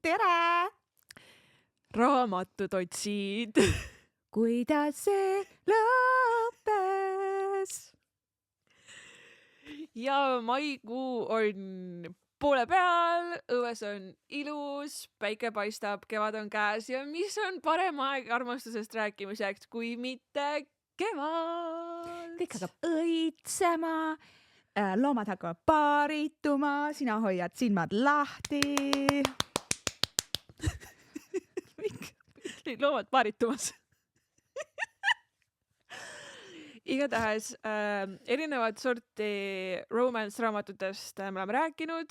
tere! Raamatud otsid. Kuidas see lõppes? Ja maikuu on poole peal, õues on ilus, päike paistab, kevad on käes ja mis on parem aeg armastusest rääkimiseks kui mitte kevad. Kõik hakkab õitsema, loomad hakkavad paarituma, sina hoiad silmad lahti. Loomad paaritumas. Igatahes erinevad sorti romance raamatutest me oleme rääkinud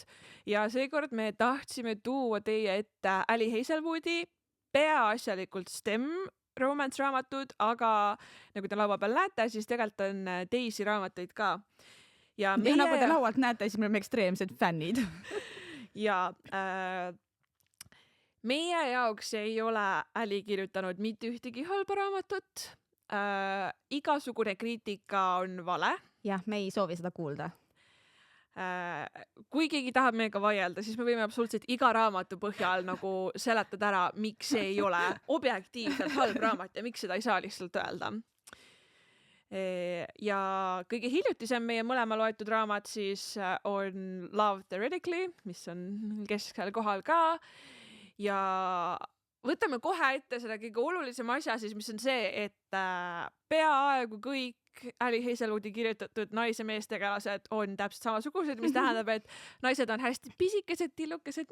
ja seekord me tahtsime tuua teie ette Ali Hazelwoodi peaasjalikult STEM romance raamatud, aga nagu te laua peal näete, siis tegelikult on teisi raamatuid ka. Ja nagu te laualt näete, siis me oleme ekstreemsed fännid. Ja meie jaoks ei ole Ali kirjutanud mitte ühtegi halba raamatut. Igasugune kriitika on vale. Jah, me ei soovi seda kuulda. Kui keegi tahab meiega vaielda, siis me võime absoluutselt iga raamatu põhjal nagu seletada ära, miks see ei ole objektiivselt halb raamat ja miks seda ei saa lihtsalt öelda. Ja kõige hiljutisem meie mõlema loetud raamat siis on Love Theoretically, mis on kesksel kohal ka. Ja võtame kohe ette seda kõige olulisem asja siis, mis on see, et peaaegu kõik Ali Hazelwoodi kirjutatud naise meestegelased on täpselt samasugused, mis tähendab, et naised on hästi pisikesed, tillukesed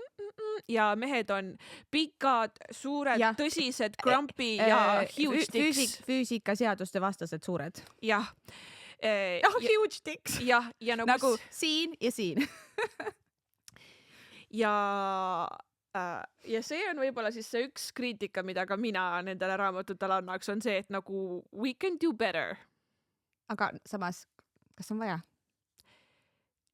ja mehed on pikad, suured, tõsised, grumpy ja huge dicks. Füüsikaseaduste vastased suured. Jah. Huge dicks. Ja nagu siin ja siin. Ja see on võib-olla siis see üks kriitika, mida ka mina nendele raamatutele annaks, on see, et nagu we can do better. Aga samas, kas on vaja?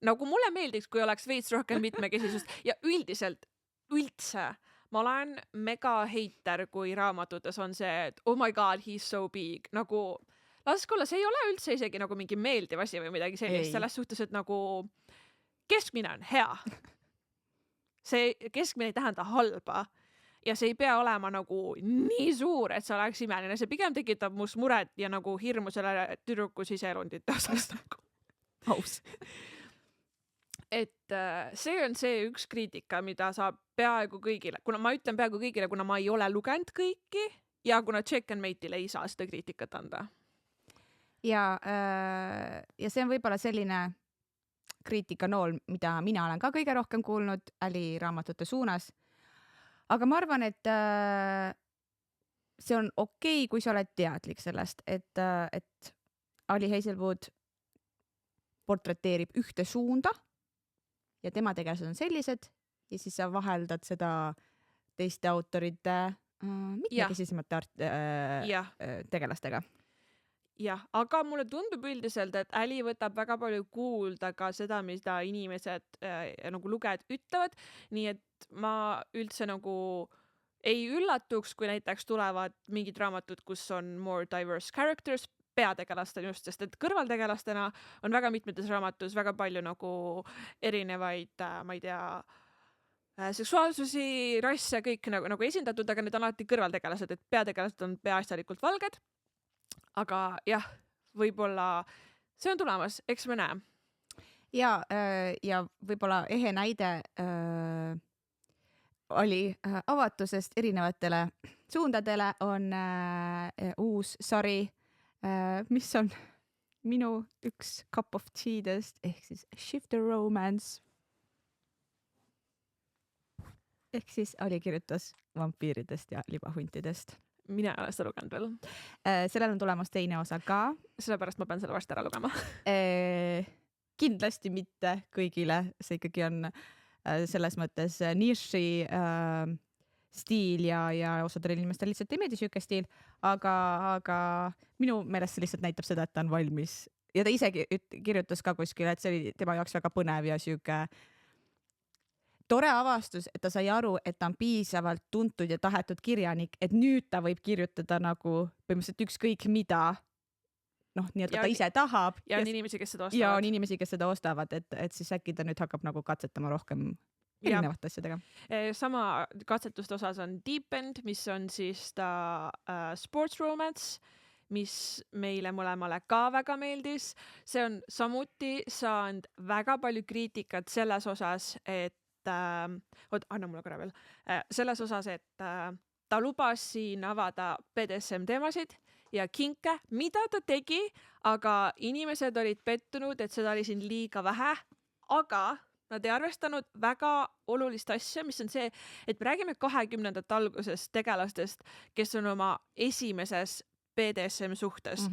Nagu mulle meeldiks, kui oleks veits rohkem mitmekesisust ja üldiselt, üldse, ma olen mega heiter, kui raamatutes on see, et oh my god, he's so big. Nagu, laske olla, see ei ole üldse isegi nagu mingi meeldiv asi või midagi sellist, selles suhtes, et nagu keskmine on hea. See keskmine ei tähenda halba ja see ei pea olema nagu nii suur, et see oleks imeline. See pigem tekitab must muret ja nagu hirmu selle tüdruku siseelundite osas nagu. Aus. Et see on see üks kriitika, mida saab peaaegu kõigile, kuna ma ütlen peaaegu kõigile, kuna ma ei ole lugenud kõiki ja kuna Checkmate'ile ei saa seda kriitikat anda. Ja see on võib-olla selline kriitikanool, mida mina olen ka kõige rohkem kuulnud Ali raamatute suunas. Aga ma arvan, et see on okei, kui sa oled teadlik sellest, et Ali Hazelwood portreteerib ühte suunda ja tema tegelased on sellised ja siis sa vaheldad seda teiste autorite mitmekesisemate tegelastega. Jah, aga mulle tundub üldiselt, et Ali võtab väga palju kuulda ka seda, mida inimesed nagu lugejad ütlevad, nii et ma üldse nagu ei üllatuks, kui näiteks tulevad mingid raamatud, kus on more diverse characters, peategelastena just, sest et kõrvaltegelastena on väga mitmetes raamatus väga palju nagu erinevaid, ma ei tea, seksuaalsusi, rasse, kõik nagu esindatud, aga need on alati kõrvaltegelased, et peategelased on peaasjalikult valged. Aga jah, võib-olla see on tulemas, eks me näe. Ja võib-olla ehe näide oli avatusest erinevatele suundadele on uus sari, mis on minu üks cup of tea'dest, ehk siis Shifter Romance. Ehk siis Ali kirjutas vampiiridest ja libahuntidest. Mina ei ole seda lugenud veel. Sellel on tulemas teine osa ka. Sellepärast ma pean selle varsti ära lugema. Kindlasti mitte kõigile. See ikkagi on selles mõttes niši stiil ja osadel inimestel lihtsalt ei meeldi siuke stiil, aga minu meelest see lihtsalt näitab seda, et ta on valmis. Ja ta isegi kirjutas ka kuskile, et see oli tema jaoks väga põnev ja siuke tore avastus, et ta sai aru, et ta on piisavalt tuntud ja tahetud kirjanik, et nüüd ta võib kirjutada nagu põhimõtteliselt ükskõik mida, nii et ta ise tahab. Ja on inimesi, kes seda ostavad. Ja on inimesi, kes seda ostavad, et siis äkki ta nüüd hakkab nagu katsetama rohkem erinevate asjadega. Sama katsetuste osas on Deep End, mis on siis ta sports romance, mis meile mõlemale ka väga meeldis. See on samuti saanud väga palju kriitikat selles osas, et anna mulle korra veel. Selles osas, et ta lubas siin avada BDSM teemasid ja kinke, mida ta tegi, aga inimesed olid pettunud, et seda oli siin liiga vähe, aga nad ei arvestanud väga olulist asja, mis on see, et me räägime 20. algusest tegelastest, kes on oma esimeses BDSM suhtes.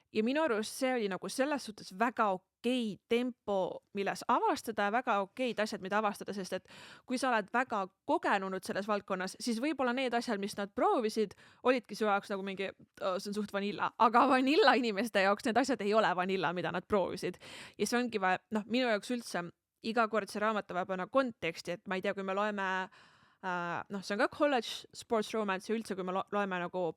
Ja minu arust see oli nagu selles suhtes väga okei tempo, milles avastada ja väga okeid asjad, mida avastada, sest et kui sa oled väga kogenud selles valdkonnas, siis võib-olla need asjad, mis nad proovisid, olidki su jaoks nagu mingi, see on suht vanilla, aga vanilla inimeste jaoks need asjad ei ole vanilla, mida nad proovisid. Ja see ongi vaja, minu jaoks üldse iga kord see raamat vaja panna konteksti, et ma ei tea, kui me loeme, see on ka college sports romance ja üldse, kui me loeme nagu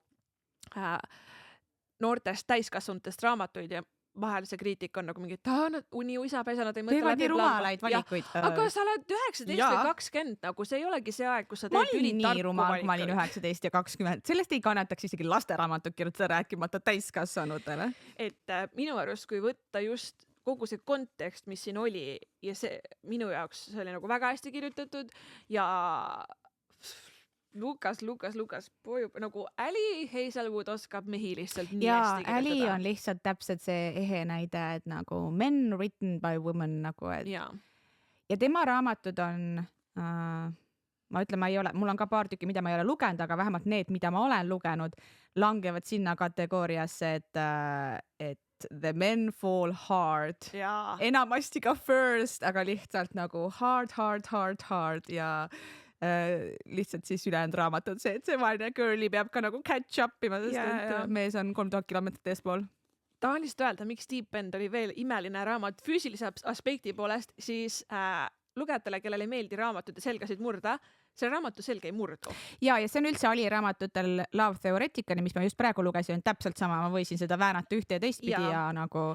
noortest täiskasvanutest raamatuid ja vahel see kriitik on nagu mingi, nad uniuisapesa, nad ei mõtle teevad nii rumalaid valikuid. Aga sa oled 19 või 20, nagu see ei olegi see aeg, kus sa teed ülitarku valikuid. Ma olin 19 ja 20. Sellest ei kannataks isegi lasteraamatut kirjutada rääkimata täiskasvanutele. Et minu arust, kui võtta just kogu see kontekst, mis siin oli ja see minu jaoks, see oli nagu väga hästi kirjutatud ja Lukas, nagu Ali Hazelwood oskab mehi lihtsalt nii hästi kirjutada. Ali on lihtsalt täpselt see ehe näide, et nagu men written by women nagu, et ja tema raamatud on, ma ütlen, mul on ka paar tükki, mida ma ei ole lugenud, aga vähemalt need, mida ma olen lugenud, langevad sinna kategooriasse, et the men fall hard. Enamasti ka first, aga lihtsalt nagu hard ja lihtsalt siis ülejäänud raamat on see, et see vaene girli peab ka nagu catch up ima, sest et mees on 3000 kilomeetrit eespool. Tahan lihtsalt öelda, miks Deep End oli veel imeline raamat füüsilise aspekti poolest, siis lugejatele, kellele ei meeldi raamatute selgasid murda, selle raamatu selge ei murdu. Ja see on üldse Ali raamatutel Love Theoretically, mis ma just praegu lugesin, on täpselt sama, ma võisin seda väänata ühte ja teistpidi ja nagu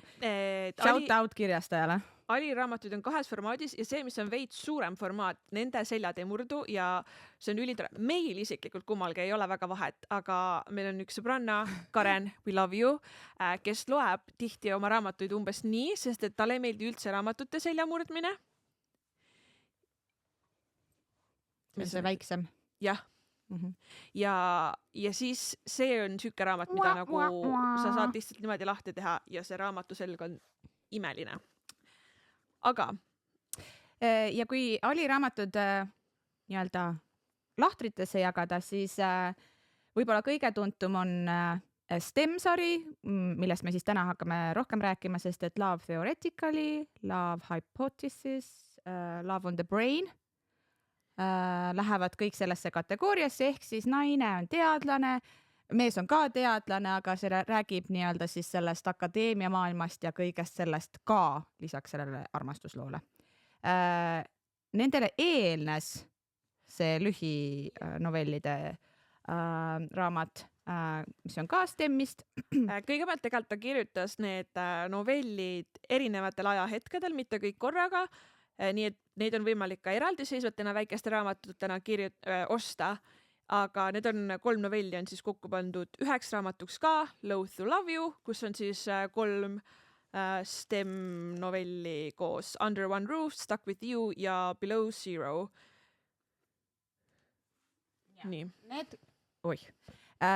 shout out kirjastajale. Ali raamatuid on 2 formaadis ja see, mis on veits suurem formaat, nende seljad ei murdu ja see on ülitore. Meil isiklikult kummalgi ei ole väga vahet, aga meil on üks sõbranna, Karen, we love you, kes loeb tihti oma raamatuid umbes nii, sest et talle ei meeldi üldse raamatute selja murdmine. Mis see väiksem? Jah. Ja siis see on süüke raamat, mida nagu sa saad lihtsalt niimoodi lahti teha ja see raamatu selg on imeline. Aga ja kui Ali raamatud nii-öelda lahtritesse jagada, siis võib-olla kõige tuntum on STEM-sari, millest me siis täna hakkame rohkem rääkima, sest et Love Theoretically, Love Hypothesis, Love on the Brain lähevad kõik sellesse kategooriasse, ehk siis naine on teadlane, mees on ka teadlane, aga see räägib nii-öelda siis sellest akadeemia maailmast ja kõigest sellest ka lisaks sellele armastusloole. Nendele eelnes see lühinovellide raamat, mis on ka STEM-ist. Kõigepealt tegelikult ta kirjutas need novellid erinevatel ajahetkedel, mitte kõik korraga, nii et neid on võimalik ka eraldiseisvatena väikeste raamatutena osta. Aga need on 3 novelli on siis kokku pandud 9 raamatuks ka, Loathe to Love You, kus on siis 3 STEM novelli koos Under One Roof, Stuck with You ja Below Zero. Ja. Nii.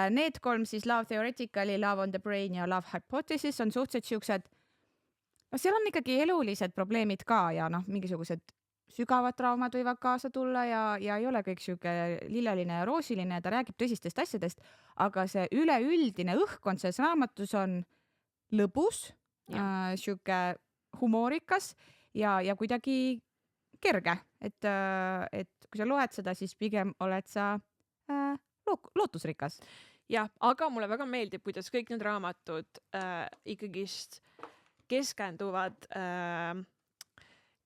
Need 3 siis Love Theoretically, Love on the Brain ja Love Hypothesis on suhteliselt siuksed, seal on ikkagi elulised probleemid ka ja mingisugused sügavad traumad võivad kaasa tulla ja ei ole kõik siuke lilleline ja roosiline, ta räägib tõsistest asjadest, aga see üleüldine õhkkond selles raamatus on lõbus, siuke humoorikas ja kuidagi kerge, et kui sa loed seda, siis pigem oled sa lootusrikas. Jah, aga mulle väga meeldib, kuidas kõik need raamatud ikkagist keskenduvad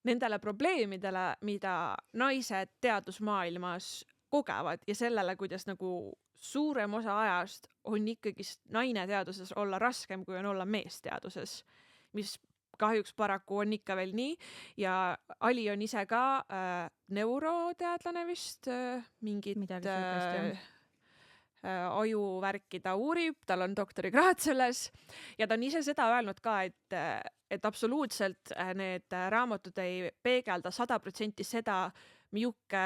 nendele probleemidele, mida naised teadusmaailmas kogevad ja sellele, kuidas nagu suurem osa ajast on ikkagi naine teaduses olla raskem, kui on olla mees teaduses, mis kahjuks paraku on ikka veel nii ja Ali on ise ka neuroteadlane vist, mingit Midagi sihukest, ajuvärki ta uurib, tal on doktorikraad selles ja ta on ise seda öelnud ka, et absoluutselt need raamatud ei peegelda 100% seda, milline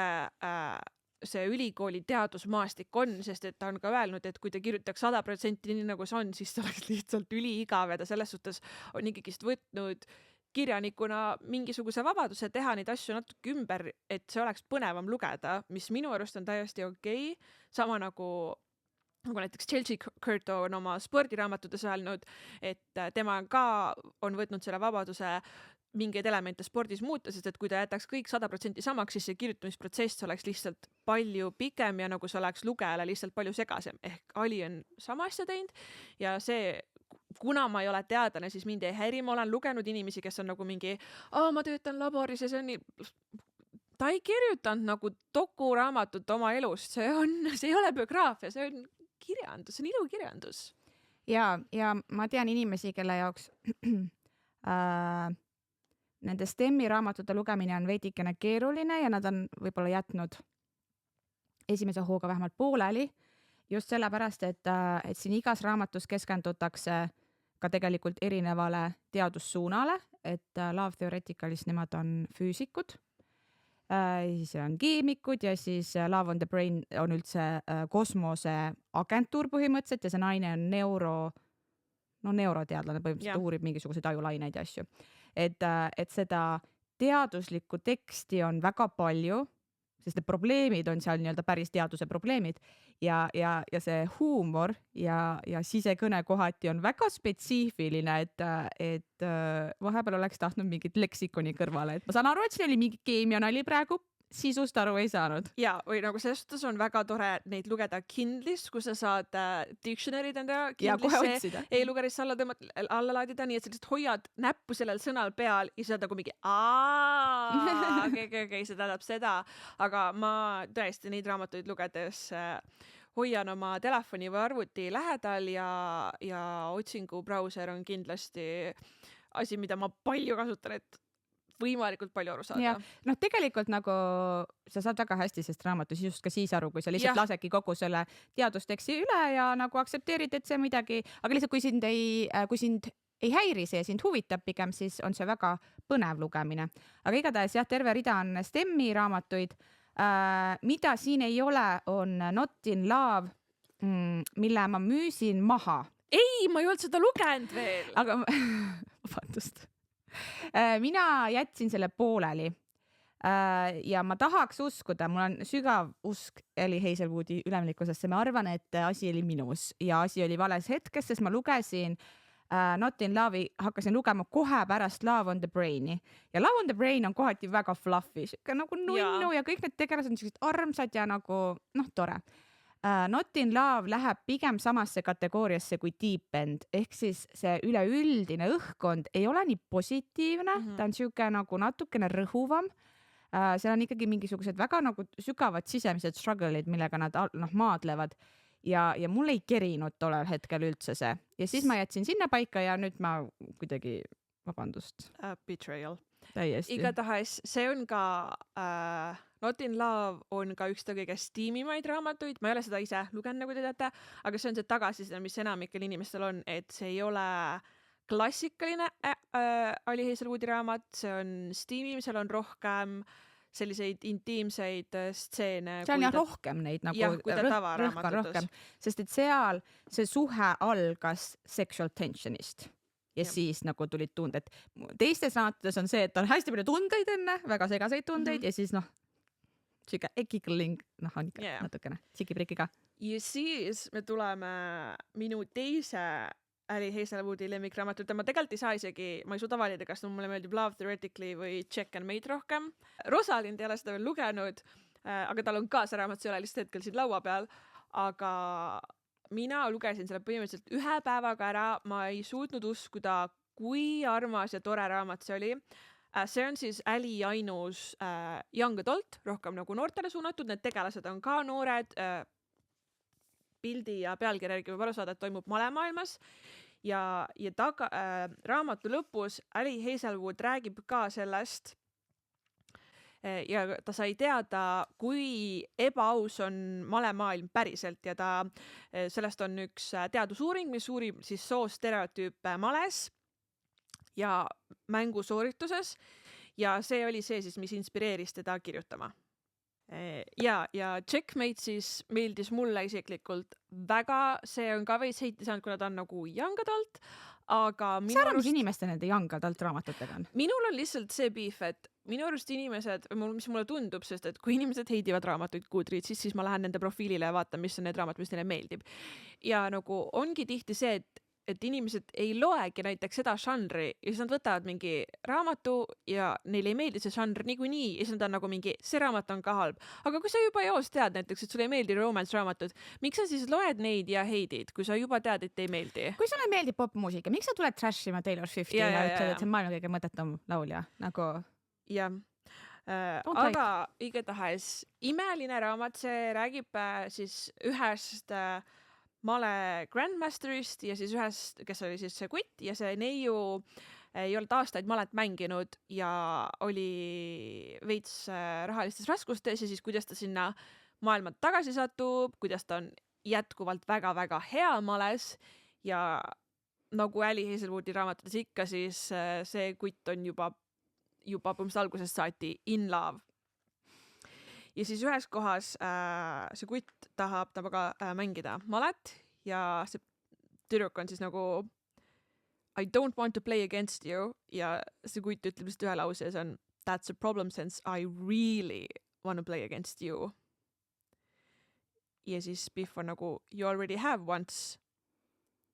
see ülikooli teadusmaastik on, sest et ta on ka öelnud, et kui ta kirjutaks 100% nii nagu see on, siis ta oleks lihtsalt üliigav ja ta selles suhtes on ikkagist võtnud kirjanikuna mingisuguse vabaduse teha neid asju natuke ümber, et see oleks põnevam lugeda, mis minu arust on täiesti okei. Sama nagu näiteks Chelsea Curto on oma spordiraamatutes öelnud, et tema ka on võtnud selle vabaduse mingeid elemente spordis muuta, sest et kui ta jätaks kõik 100% samaks, siis see kirjutamisprotsess oleks lihtsalt palju pikem ja nagu see oleks lugejale lihtsalt palju segasem. Ehk Ali on sama asja teinud ja see, kuna ma ei ole teadlane, siis mind ei häiri, ma olen lugenud inimesi, kes on nagu mingi, ma töötan laboris ja see on nii... Ta ei kirjutanud nagu dokuraamatut oma elust, see ei ole biograafia, see on kirjandus, see on ilukirjandus. Ja ma tean inimesi, kelle jaoks nende STEM-i raamatute lugemine on veidikene keeruline ja nad on võib-olla jätnud esimese hooga vähemalt pooleli, just sellepärast, et siin igas raamatus keskendutakse ka tegelikult erinevale teadussuunale, et Love Theoreticalist nemad on füüsikud, siis on keemikud ja siis Love on the Brain on üldse kosmoseagentuur põhimõtteliselt ja see naine on neuroteadlane, põhimõtteliselt uurib mingisuguseid ajulaineid ja asju. Et seda teaduslikku teksti on väga palju, sest need probleemid on seal nii-öelda päris teaduse probleemid ja see huumor ja sisekõne kohati on väga spetsiifiline, et vahepeal oleks tahtnud mingit leksikoni kõrvale, et ma saan aru, et siin oli mingi keemianali praegu, sisust aru ei saanud. Ja, või nagu selles suhtes on väga tore neid lugeda Kindlist, kus sa saad dictionary'd enda Kindlisse e-lugerisse alla laadida, nii et sa lihtsalt hoiad näppu sellel sõnal peal ja sa oled nagu mingi okei, see tähendab seda, aga ma tõesti neid raamatuid lugedes hoian oma telefoni või arvuti lähedal ja otsingubrauser on kindlasti asi, mida ma palju kasutan, et võimalikult palju aru saada. Ja, tegelikult nagu sa saad väga hästi sest raamatu sisust ka siis aru, kui sa lihtsalt lasedki kogu selle teadusteksti üle ja nagu aktsepteerid, et see midagi, aga lihtsalt kui sind ei häiri see, sind huvitab pigem, siis on see väga põnev lugemine. Aga igatahes terve rida on STEM-i raamatuid. Mida siin ei ole, on Not in Love, mille ma müüsin maha. Ei, ma ei olnud seda lugenud veel. Aga vabandust. Mina jätsin selle pooleli ja ma tahaks uskuda, mul on sügav usk Ali Hazelwoodi ülemelikkusesse, ma arvan, et asi oli minus ja asi oli vales hetkes, sest ma lugesin Not in Love'i, hakkasin lugema kohe pärast Love on the Brain'i ja Love on the Brain on kohati väga fluffy, nagu nunnu ja kõik need tegelased on sellised armsad ja nagu tore. Not in Love läheb pigem samasse kategooriasse kui Deep End, ehk siis see üleüldine õhkkond ei ole nii positiivne, ta on siuke nagu natukene rõhuvam. Seal on ikkagi mingisugused väga nagu sügavad sisemised struggle'id, millega nad maadlevad ja mul ei kerinud tollel hetkel üldse see. Ja siis ma jätsin sinna paika ja nüüd ma kuidagi, vabandust. Betrayal. Täiesti. Igatahes see on ka Not in Love on ka üks kõige stiimimaid raamatuid, ma ei ole seda ise lugenud, nagu te teate, aga see on see tagasiside, mis enamikel inimestel on, et see ei ole klassikaline Ali Hazelwoodi raamat, see on stiimim, seal on rohkem selliseid intiimseid stseene. Seal on rohkem neid nagu rohkem, sest et seal see suhe algas sexual tensionist. Ja siis nagu tulid tunded. Teistes raamatutes on see, et on hästi palju tundeid enne, väga segaseid tundeid ja siis siuke ekikling, on ikka natukene tšikiprikiga. Ja siis me tuleme minu teise Ali Hazelwoodi lemmikraamatut. Ma tegelikult ei saa isegi, ma ei suuda valida, kas mulle meeldib Love Theoretically või Check and Mate rohkem. Rosalind ei ole seda veel lugenud, aga tal on ka see raamat, see ei ole lihtsalt hetkel siin laua peal, aga mina lugesin selle põhimõtteliselt ühe päevaga ära, ma ei suutnud uskuda, kui armas ja tore raamat see oli. See on siis Ali ainus young adult, rohkem nagu noortele suunatud, need tegelased on ka noored, pildi ja pealkirja järgi võib aru saada, et toimub malemaailmas ja raamatu lõpus Ali Hazelwood räägib ka sellest ja ta sai teada, kui ebaaus on malemaailm päriselt ja sellest on üks teadusuuring, mis uurib siis soostereotüüpe males ja mängusoorituses ja see oli see siis, mis inspireeris teda kirjutama. Ja Checkmate siis meeldis mulle isiklikult väga, see on ka veits heiti saanud, kuna ta on nagu young adult, aga mis arvamus inimeste nende young adult raamatutega on? Minul on lihtsalt see beef, et minu arust inimesed, mis mulle tundub, sest et kui inimesed heidivad raamatuid Goodreadsis, siis ma lähen nende profiilile ja vaatan, mis on need raamatud, mis neile meeldib. Ja nagu ongi tihti see, et inimesed ei loegi näiteks seda žanri ja siis nad võtavad mingi raamatu ja neile ei meeldi see žanr niikuinii ja siis nad on nagu mingi, see raamat on ka halb. Aga kui sa juba eos tead näiteks, et sulle ei meeldi romance raamatud, miks sa siis loed neid ja heidid, kui sa juba tead, et ei meeldi? Kui sulle meeldib popmuusika, miks sa tuled trashima Taylor Swifti ja ütled, et see on maailma kõige mõttetum laulja? Nagu... Jah. Aga igatahes imeline raamat, see räägib siis ühest male Grandmasterist ja siis ühest, kes oli siis see kutt ja see neiu ei olnud aastaid malet mänginud ja oli veits rahalistes raskustes ja siis kuidas ta sinna maailma tagasi satub, kuidas ta on jätkuvalt väga-väga hea males ja nagu Ali Hazelwoodi raamatutes ikka, siis see kutt on juba põhimõtteliselt algusest saati in love. Ja siis ühes kohas see kutt tahab temaga mängida malet ja see tüdruk on siis nagu I don't want to play against you ja see kutt ütleb lihtsalt ühe lause ja see on that's a problem since I really want to play against you. Ja siis Biff on nagu you already have once.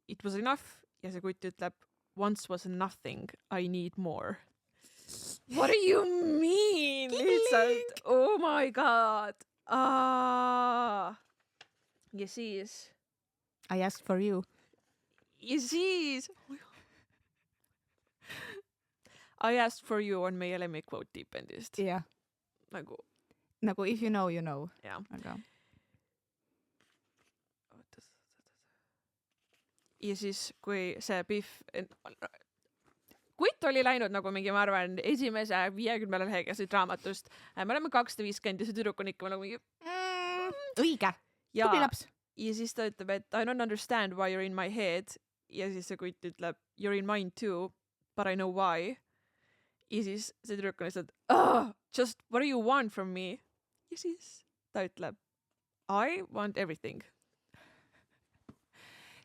It was enough ja see kutt ütleb once was nothing, I need more. What do you mean? Lihtsalt, oh my god. Ja siis... I asked for you. Ja siis... I asked for you on meie lemmikquote Deependist. Jah. Nagu if you know, you know. Jah. Aga... Ja siis, kui see Biff... Kutt oli läinud nagu mingi, ma arvan, esimese 50 leheküljelisest raamatust. Me oleme 250 ja see tüdruk on ikka nagu mingi... Õige. Tubli laps. Ja siis ta ütleb, et I don't understand why you're in my head. Ja siis see kutt ütleb, you're in mine too, but I know why. Ja siis see tüdruk on lihtsalt, just what do you want from me? Ja siis ta ütleb, I want everything.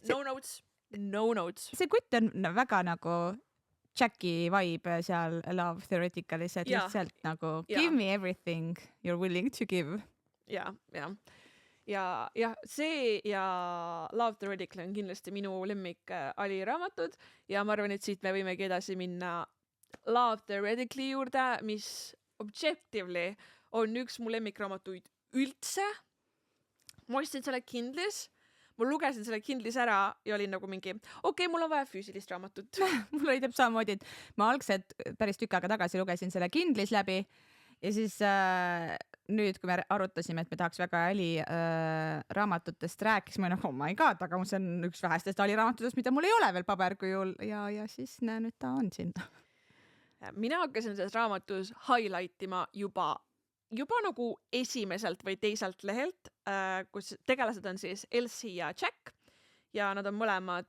No notes. See kutt on väga nagu... Jackie vibe seal Love Theoretical'is, et lihtsalt nagu give me everything you're willing to give. Ja see ja Love Theoretical on kindlasti minu lemmik Ali raamatud ja ma arvan, et siit me võimegi edasi minna Love Theoreticali juurde, mis objectively on üks mu lemmikraamatuid üldse. Ma ostsin selle Kindlis. Ma lugesin selle Kindlis ära ja olin nagu mingi, mul on vaja füüsilist raamatut. Mul oli teeb samamoodi, et ma algselt päris tükk aega tagasi lugesin selle Kindlis läbi ja siis nüüd, kui me arutasime, et me tahaks väga Ali raamatutest rääkisime, oh my god, aga see on üks vähestest Ali raamatutest, mida mul ei ole veel paberkujul ja siis nüüd ta on siin. Mina hakkasin selles raamatus highlightima juba nagu esimeselt või teiselt lehelt, kus tegelased on siis Elsie ja Jack ja nad on mõlemad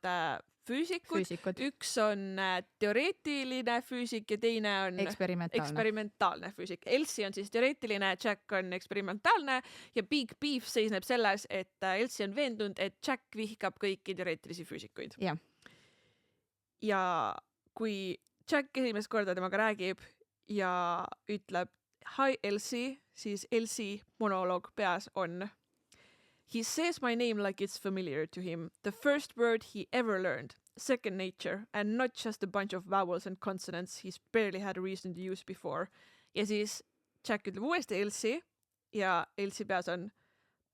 füüsikud. Üks on teoreetiline füüsik ja teine on eksperimentaalne füüsik. Elsie on siis teoreetiline, Jack on eksperimentaalne ja Big Beef seisneb selles, et Elsie on veendunud, et Jack vihkab kõiki teoreetilisi füüsikuid. Ja kui Jack esimest korda temaga räägib ja ütleb Hi Elsie, siis Elsie monoloog peas on He says my name like it's familiar to him. The first word he ever learned. Second nature. And not just a bunch of vowels and consonants he's barely had a reason to use before. Ja siis Jack ütleb uuesti Elsie ja Elsie peas on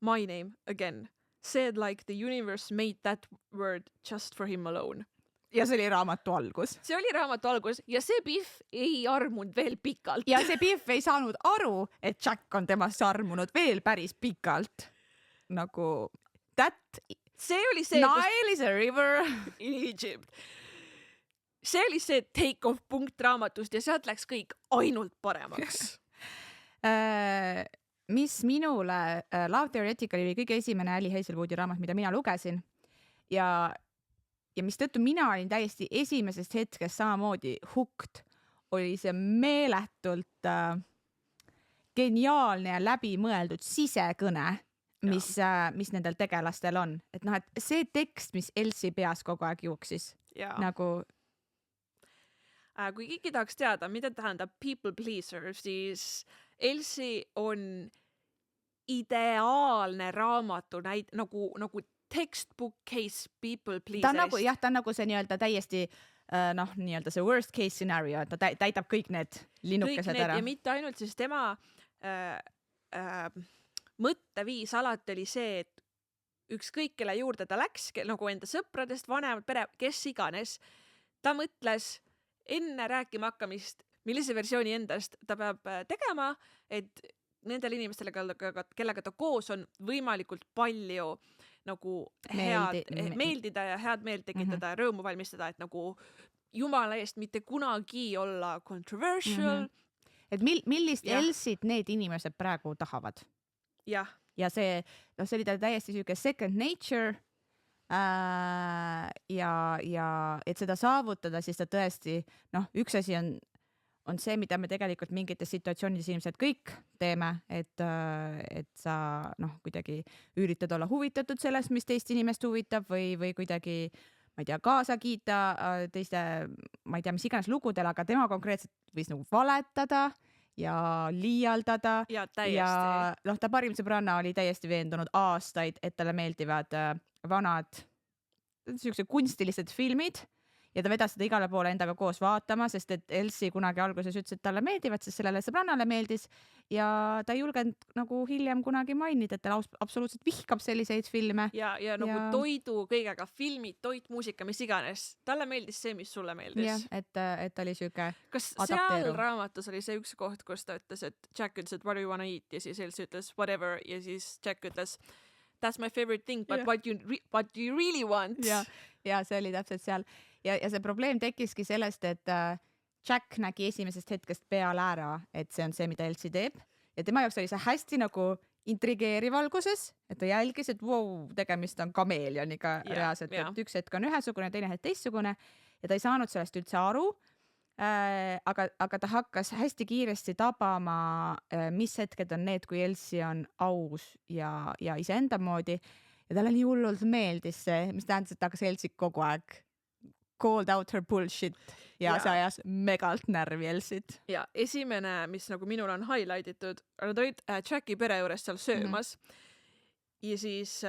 My name again. Said like the universe made that word just for him alone. Ja see oli raamatu algus. See oli raamatu algus ja see Biff ei armunud veel pikalt. Ja see Biff ei saanud aru, et Jack on temast armunud veel päris pikalt. Nagu see oli see, Nile is a river in Egypt. See oli see take-off punkt raamatust ja sealt läks kõik ainult paremaks. Mis minule Love Theoretically oli kõige esimene Ali Hazelwoodi raamat, mida mina lugesin ja mistõttu mina olin täiesti esimesest hetkest samamoodi hooked, oli see meeletult geniaalne ja läbimõeldud sisekõne, mis nendel tegelastel on. Et noh, et see tekst, mis Elsie peas kogu aeg jooksis, nagu kui keegi tahaks teada, mida tähendab people pleaser, siis Elsie on ideaalne raamatu nagu textbook case people pleaserist. Ta on nagu see nii-öelda täiesti nii-öelda see worst case scenario, et ta täidab kõik need linnukesed ära. Ja mitte ainult siis tema mõtteviis alati oli see, et ükskõik kelle juurde ta läks, nagu enda sõpradest, vanemad, pere, kes iganes, ta mõtles enne rääkima hakkamist, millise versiooni endast ta peab tegema, et nendel inimestele, kellega ta koos on, võimalikult palju nagu meeldida ja head meelt tekitada ja rõõmu valmistada, et nagu jumala eest mitte kunagi olla controversial. Et millist Elsit need inimesed praegu tahavad? Ja see oli ta täiesti siuke second nature ja et seda saavutada, siis ta tõesti, üks asi on see, mida me tegelikult mingites situatsioonides ilmselt kõik teeme, et sa kuidagi üritad olla huvitatud sellest, mis teist inimest huvitab või kuidagi, ma ei tea, kaasa kiita teiste, ma ei tea, mis iganes lugudel, aga tema konkreetselt võis nagu valetada ja liialdada. Ja täiesti. Ta parim sõbranna oli täiesti veendunud aastaid, et talle meeldivad vanad siuksed kunstilised filmid ja ta vedas seda igale poole endaga koos vaatama, sest et Elsie kunagi alguses ütles, et talle meeldivad, sest sellele sõbrannale meeldis ja ta ei julgenud nagu hiljem kunagi mainida, et ta absoluutselt vihkab selliseid filme. Ja nagu toidu kõigega, filmid, toit, muusika, mis iganes. Talle meeldis see, mis sulle meeldis. Ja, et oli siuke kas seal raamatus oli see üks koht, kus ta ütles, et Jack ütles, et what do you wanna eat ja siis Elsie ütles whatever ja siis Jack ütles that's my favorite thing, but what do you really want? Ja see oli täpselt seal. Ja see probleem tekkiski sellest, et Jack nägi esimesest hetkest peale ära, et see on see, mida Elsie teeb. Ja tema jaoks oli see hästi nagu intrigeeriv alguses, et ta jälgis, et tegemist on kameelioniga reaalselt, et üks hetk on ühesugune, teine hetk teistsugune ja ta ei saanud sellest üldse aru. Aga ta hakkas hästi kiiresti tabama, mis hetked on need, kui Elsie on aus ja iseenda moodi ja talle nii hullult meeldis see, mis tähendas, et ta hakkas Elsie kogu aeg called out her bullshit ja see ajas megalt närvi Elsit. Ja esimene, mis nagu minul on highlightitud, nad olid Jacki pere juures seal söömas ja siis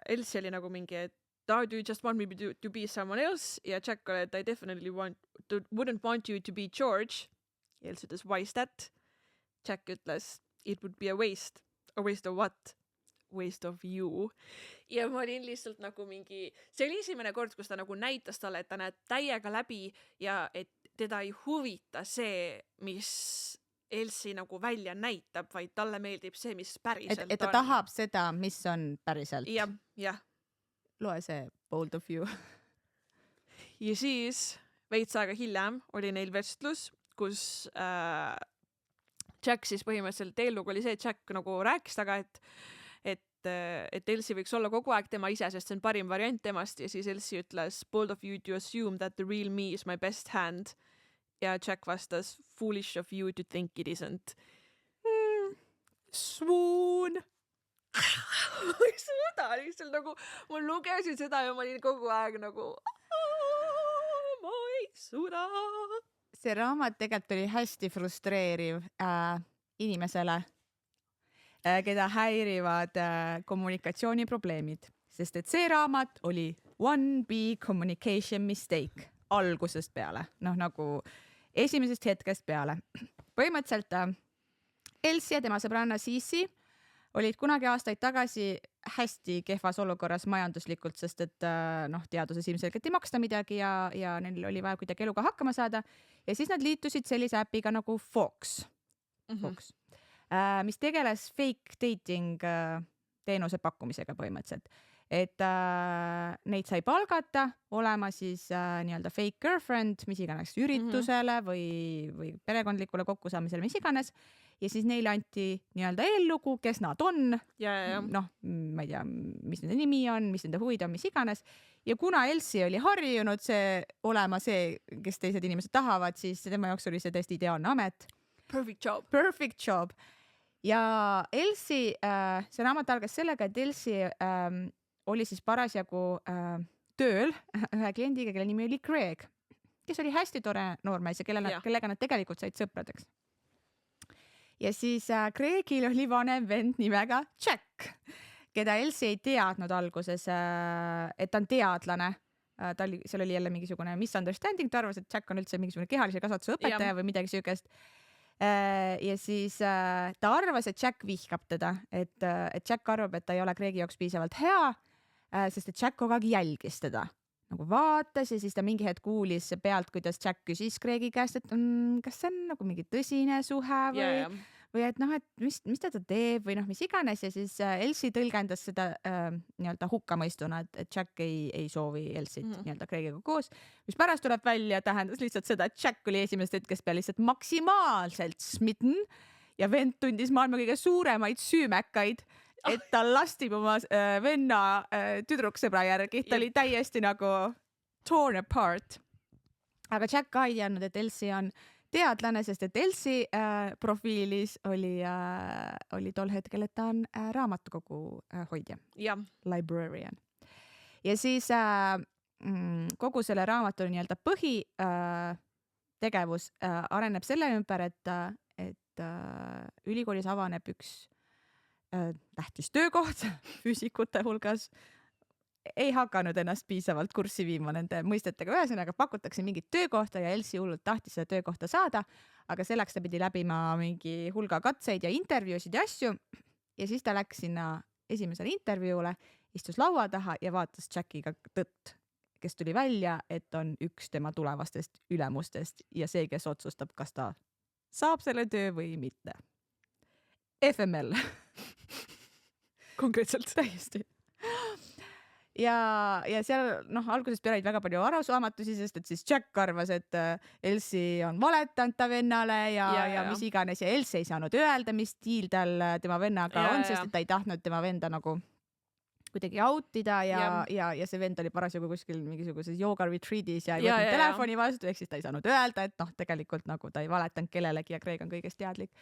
Elsie oli nagu mingi, et do you just want me to be someone else? Ja Jack oli, et I definitely wouldn't want you to be George. Elsie ütles, why is that? Jack ütles, it would be a waste. A waste of what? Waste of you. Ja ma olin lihtsalt nagu mingi, see oli esimene kord, kus ta nagu näitas talle, et ta näeb täiega läbi ja et teda ei huvita see, mis Elsie nagu välja näitab, vaid talle meeldib see, mis päriselt et ta tahab seda, mis on päriselt. Ja. Loe see bold of you. Ja siis veits aega hiljem oli neil vestlus, kus Jack siis põhimõtteliselt eellugu oli see, et Jack nagu rääkis taga, et Elsie võiks olla kogu aeg tema ise, sest see on parim variant temast ja siis Elsie ütles bold of you to assume that the real me is my best hand ja Jack vastas foolish of you to think it isn't. Swoon! Ma ei suuda lihtsalt nagu, ma lugesin seda ja ma olin kogu aeg nagu ma ei suuda. See raamat tegelikult oli hästi frustreeriv inimesele, keda häirivad kommunikatsiooniprobleemid, sest et see raamat oli one big communication mistake algusest peale, nagu esimesest hetkest peale. Põhimõtteliselt Elsie ja tema sõbranna Cici olid kunagi aastaid tagasi hästi kehvas olukorras majanduslikult, sest et teaduses ilmselgelt ei maksta midagi ja neil oli vaja kuidagi eluga hakkama saada ja siis nad liitusid sellise äpiga nagu Fox, mis tegeles fake dating teenuse pakkumisega põhimõtteliselt. Et neid sai palgata olema siis nii-öelda fake girlfriend, mis iganes üritusele või perekondlikule kokkusaamisele, mis iganes. Ja siis neile anti nii-öelda eellugu, kes nad on. Noh, ma ei tea, mis nende nimi on, mis nende huvid on, mis iganes. Ja kuna Elsie oli harjunud olema see, kes teised inimesed tahavad, siis tema jaoks oli see tõesti ideaalne amet. Perfect job. Ja Elsie, see raamat algas sellega, et Elsie oli siis parasjagu tööl ühe kliendiga, kelle nimi oli Craig, kes oli hästi tore noormees ja kellega nad tegelikult said sõpradeks. Ja siis Craigil oli vanem vend nimega Jack, keda Elsie ei teadnud alguses, et ta on teadlane. Seal oli jälle mingisugune misunderstanding, ta arvas, et Jack on üldse mingisugune kehalise kasvatuse õpetaja või midagi süükest. Ja siis ta arvas, et Jack vihkab teda, et Jack arvab, et ta ei ole Craigi jaoks piisavalt hea, sest et Jack kogu aeg jälgis teda. Nagu vaatas ja siis ta mingi hetk kuulis pealt, kuidas Jack küsis Craigi käest, et kas see on nagu mingi tõsine suhe või et noh, et mis ta teeb või noh, mis iganes. Ja siis Elsie tõlgendas seda nii-öelda hukkamõistuna, et Jack ei soovi Elsiet nii-öelda Craigiga koos, mis pärast tuleb välja, tähendas lihtsalt seda, et Jack oli esimesest hetkest peale lihtsalt maksimaalselt smitten ja vend tundis maailma kõige suuremaid süümäkkaid, et ta lastib oma venna tüdruksõbra järgi. Ta oli täiesti nagu torn apart. Aga Jack ka ei teadnud, et Elsie on teadlane, sest et Elsie profiilis oli tol hetkel, et ta on raamatukogu hoidja. Librarian. Ja siis kogu selle raamatu nii-öelda põhitegevus areneb selle ümber, et ülikoolis avaneb üks tähtis töökoht füüsikute hulgas. Ei hakanud ennast piisavalt kurssi viima nende mõistetega. Ühesõnaga pakutakse mingit töökohta ja Elsie hullult tahtis seda töökohta saada, aga selleks ta pidi läbima mingi hulga katseid ja intervjuusid ja asju. Ja siis ta läks sinna esimesele intervjuule, istus laua taha ja vaatas Jackiga tõtt, kes tuli välja, et on üks tema tulevastest ülemustest ja see, kes otsustab, kas ta saab selle töö või mitte. FML. Konkreetselt. Täiesti. Ja seal algusest peale olid väga palju arusaamatusi, sest et siis Jack arvas, et Elsie on valetanud ta vennale ja mis iganes ja Elsie ei saanud öelda, mis stiil tal tema vennaga on, sest et ta ei tahtnud tema venda nagu kuidagi outida ja see vend oli parasjagu kuskil mingisuguses yoga retreatis ja ei võtnud telefoni vastu, ehk siis ta ei saanud öelda, et tegelikult nagu ta ei valetanud kellelegi ja Craig on kõigest teadlik.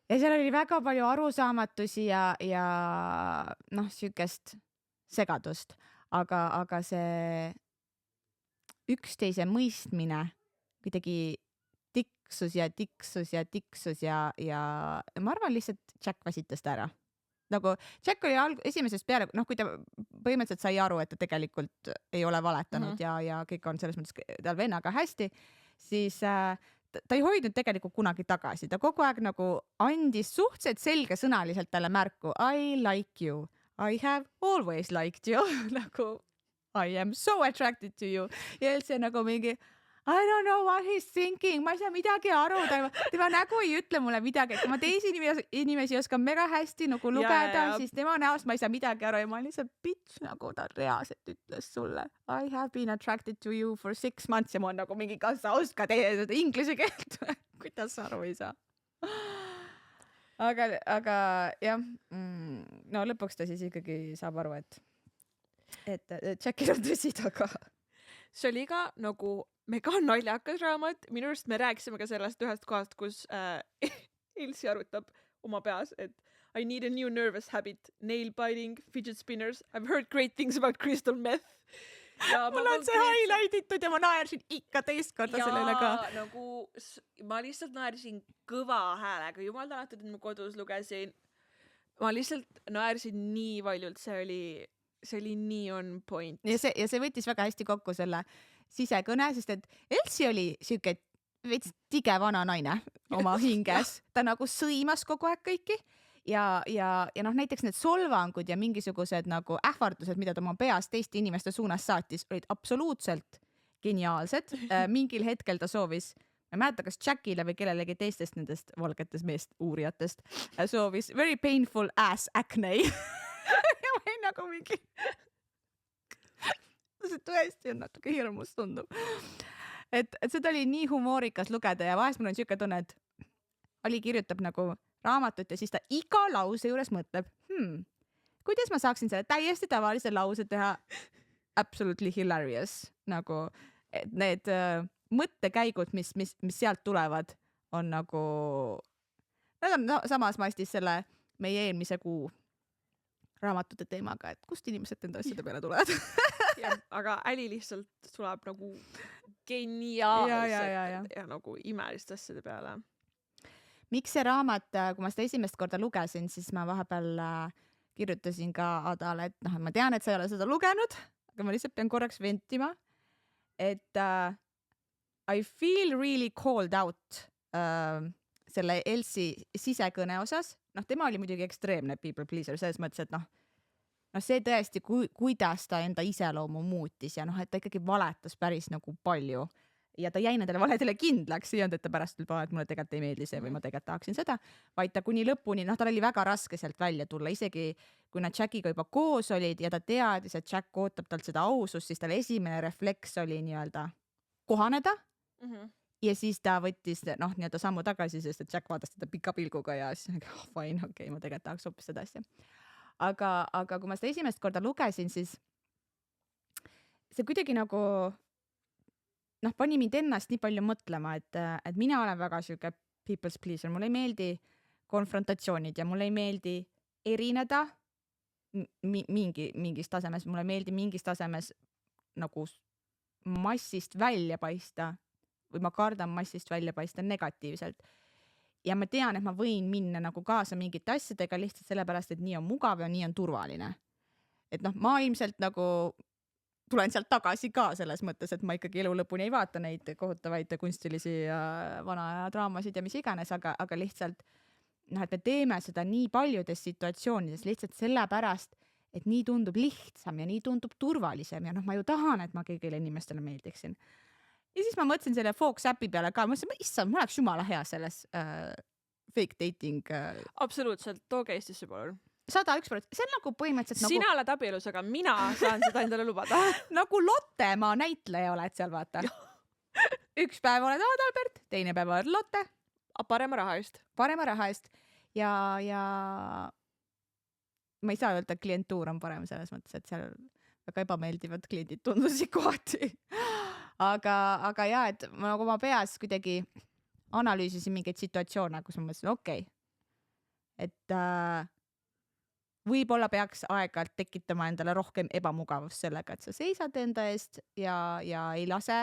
Ja seal oli väga palju arusaamatusi ja sükest segadust, aga see üksteise mõistmine kuidagi tiksus ja ma arvan lihtsalt Jack väsitas ta ära. Nagu Jack oli esimesest peale, kui ta põhimõtteliselt sai aru, et ta tegelikult ei ole valetanud ja kõik on selles mõttes tal vennaga hästi, siis ta ei hoidnud tegelikult kunagi tagasi. Ta kogu aeg nagu andis suhteliselt selgesõnaliselt talle märku I like you, I have always liked you, nagu I am so attracted to you. Ja see nagu mingi I don't know what he's thinking, ma ei saa midagi aru, tema nägu ei ütle mulle midagi, et ma teisi inimesi oskan mega hästi nagu lugeda, siis tema näost ma ei saa midagi aru ja ma lihtsalt bitch, nagu ta reaalselt ütles sulle I have been attracted to you for 6 months ja ma on nagu mingi, kas sa oskad seda inglise keelt, kuidas aru ei saa. Aga jah, no lõpuks ta siis ikkagi saab aru, et Jackil on tõsi taga. See oli ka nagu mega naljakas raamat. Minu arust me rääkisime ka sellest ühest kohast, kus Elsie arutab oma peas, et I need a new nervous habit, nail biting, fidget spinners. I've heard great things about crystal meth. Mul on see highlightitud ja ma naersin ikka teist korda sellele ka. Nagu ma lihtsalt naersin kõva häälega. Jumal tänatud, et ma kodus lugesin. Ma lihtsalt naersin nii valjult, see oli nii on point. Ja see võttis väga hästi kokku selle sisekõne, sest et Elsie oli siuke veits tige vana naine oma hinges. Ta nagu sõimas kogu aeg kõiki ja näiteks need solvangud ja mingisugused nagu ähvardused, mida ta oma peas teiste inimeste suunas saatis, olid absoluutselt geniaalsed. Mingil hetkel ta soovis, ma ei mäleta, kas Jackile või kellelegi teistest nendest valgetest meest uurijatest soovis very painful ass acne. Ja ma ei nagu mingi see tõesti on natuke hirmus tundub. Et seda oli nii humoorikas lugeda ja vahest mul on siuke tunne, et Ali kirjutab nagu raamatut ja siis ta iga lause juures mõtleb, kuidas ma saaksin selle täiesti tavalise lause teha absolutely hilarious, nagu need mõttekäigud, mis sealt tulevad, on nagu, nad on samas mastis selle meie eelmise kuu raamatute teemaga, et kust inimesed enda asjade peale tulevad. Ja, aga Ali lihtsalt tuleb nagu geniaalselt ja nagu imeliste asjade peale. Miks see raamat, kui ma seda esimest korda lugesin, siis ma vahepeal kirjutasin ka Adale, et ma tean, et sa ei ole seda lugenud, aga ma lihtsalt pean korraks ventima, et I feel really called out selle Elsi sisekõne osas. Tema oli muidugi ekstreemne people pleaser, selles mõttes, et see tõesti, kuidas ta enda iseloomu muutis ja et ta ikkagi valetas päris nagu palju. Ja ta jäi nendele valedele kindlaks, ei olnud, et ta pärast juba, et mulle tegelikult ei meeldi see või ma tegelikult tahaksin seda, vaid ta kuni lõpuni, tal oli väga raske sealt välja tulla, isegi kui nad Jackiga juba koos olid ja ta teadis, et Jack ootab talt seda ausust, siis tal esimene refleks oli nii-öelda kohaneda ja siis ta võttis nii-öelda sammu tagasi, sest et Jack vaatas teda pika pilguga ja siis fine, okei, ma tegelikult tahaks hoopis seda asja. Aga kui ma seda esimest korda lugesin, siis see kuidagi nagu pani mind ennast nii palju mõtlema, et mina olen väga siuke people's pleaser, mulle ei meeldi konfrontatsioonid ja mulle ei meeldi erineda mingis tasemes, mulle ei meeldi mingis tasemes nagu massist välja paista või ma kardan massist välja paista negatiivselt. Ja ma tean, et ma võin minna nagu kaasa mingite asjadega lihtsalt sellepärast, et nii on mugav ja nii on turvaline. Et ma ilmselt nagu tulen sealt tagasi ka selles mõttes, et ma ikkagi elu lõpuni ei vaata neid kohutavaid kunstilisi ja vana aja draamasid ja mis iganes, aga lihtsalt, et me teeme seda nii paljudes situatsioonides lihtsalt sellepärast, et nii tundub lihtsam ja nii tundub turvalisem ja ma ju tahan, et ma kõigile inimestele meeldiksin. Ja siis ma mõtlesin selle Fox äpi peale ka, mõtlesin, issand, ma oleks jumala hea selles fake dating. Absoluutselt, tooge Eestisse palun. 101%, see on nagu põhimõtteliselt Sina oled abielus, aga mina saan seda endale lubada. Nagu Lottemaa näitleja oled seal, vaata. Üks päev oled Adalbert, teine päev oled Lotte. Parema raha eest. Parema raha eest. Ja ma ei saa öelda, et klientuur on parem selles mõttes, et seal väga ebameeldivad kliendid tundusid kohati. Aga jaa, et ma nagu oma peas kuidagi analüüsisin mingeid situatsioone, kus ma mõtlesin, okei. Et võib-olla peaks aeg-ajalt tekitama endale rohkem ebamugavust sellega, et sa seisad enda eest ja ei lase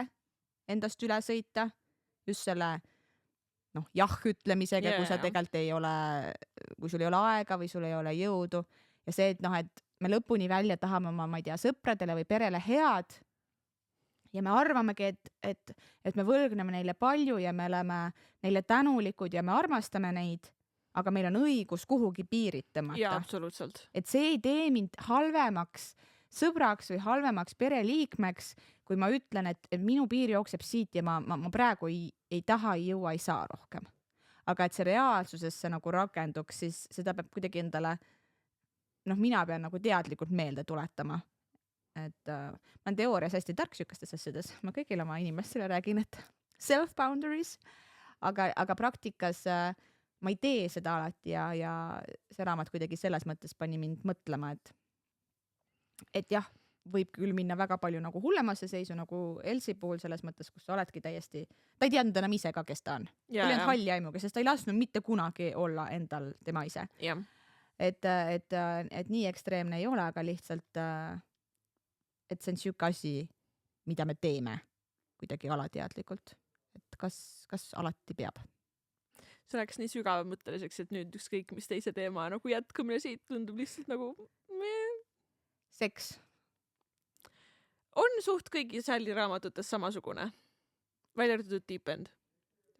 endast üle sõita just selle jah ütlemisega, kui sa tegelikult ei ole, kui sul ei ole aega või sul ei ole jõudu ja see, et et me lõpuni välja tahame oma, ma ei tea, sõpradele või perele head ja me arvamegi, et me võlgneme neile palju ja me oleme neile tänulikud ja me armastame neid, aga meil on õigus kuhugi piirid tõmmata. Jaa, absoluutselt. Et see ei tee mind halvemaks sõbraks või halvemaks pereliikmeks, kui ma ütlen, et minu piir jookseb siit ja ma praegu ei taha, ei jõua, ei saa rohkem. Aga et see reaalsusesse nagu rakenduks, siis seda peab kuidagi endale, mina pean nagu teadlikult meelde tuletama. Et ma olen teoorias hästi tark sükastes asjades. Ma kõigile oma inimestele räägin, et self-boundaries, aga praktikas ma ei tee seda alati ja see raamat kuidagi selles mõttes pani mind mõtlema, et jah, võib küll minna väga palju nagu hullemasse seisu nagu Elsi puhul selles mõttes, kus sa oledki täiesti, ta ei teadnud enam ise ka, kes ta on. Ta oli halli aimuga, sest ta ei lasknud mitte kunagi olla endal tema ise. Ja. Et nii ekstreemne ei ole, aga lihtsalt, et see on siuke asi, mida me teeme kuidagi alateadlikult. Et kas alati peab? See läks nii sügavamõtteliseks, et nüüd ükskõik mis teise teema nagu jätkumine siit tundub lihtsalt nagu seks. On suht kõigis Sally raamatutes samasugune. Välja arvatud Deep End.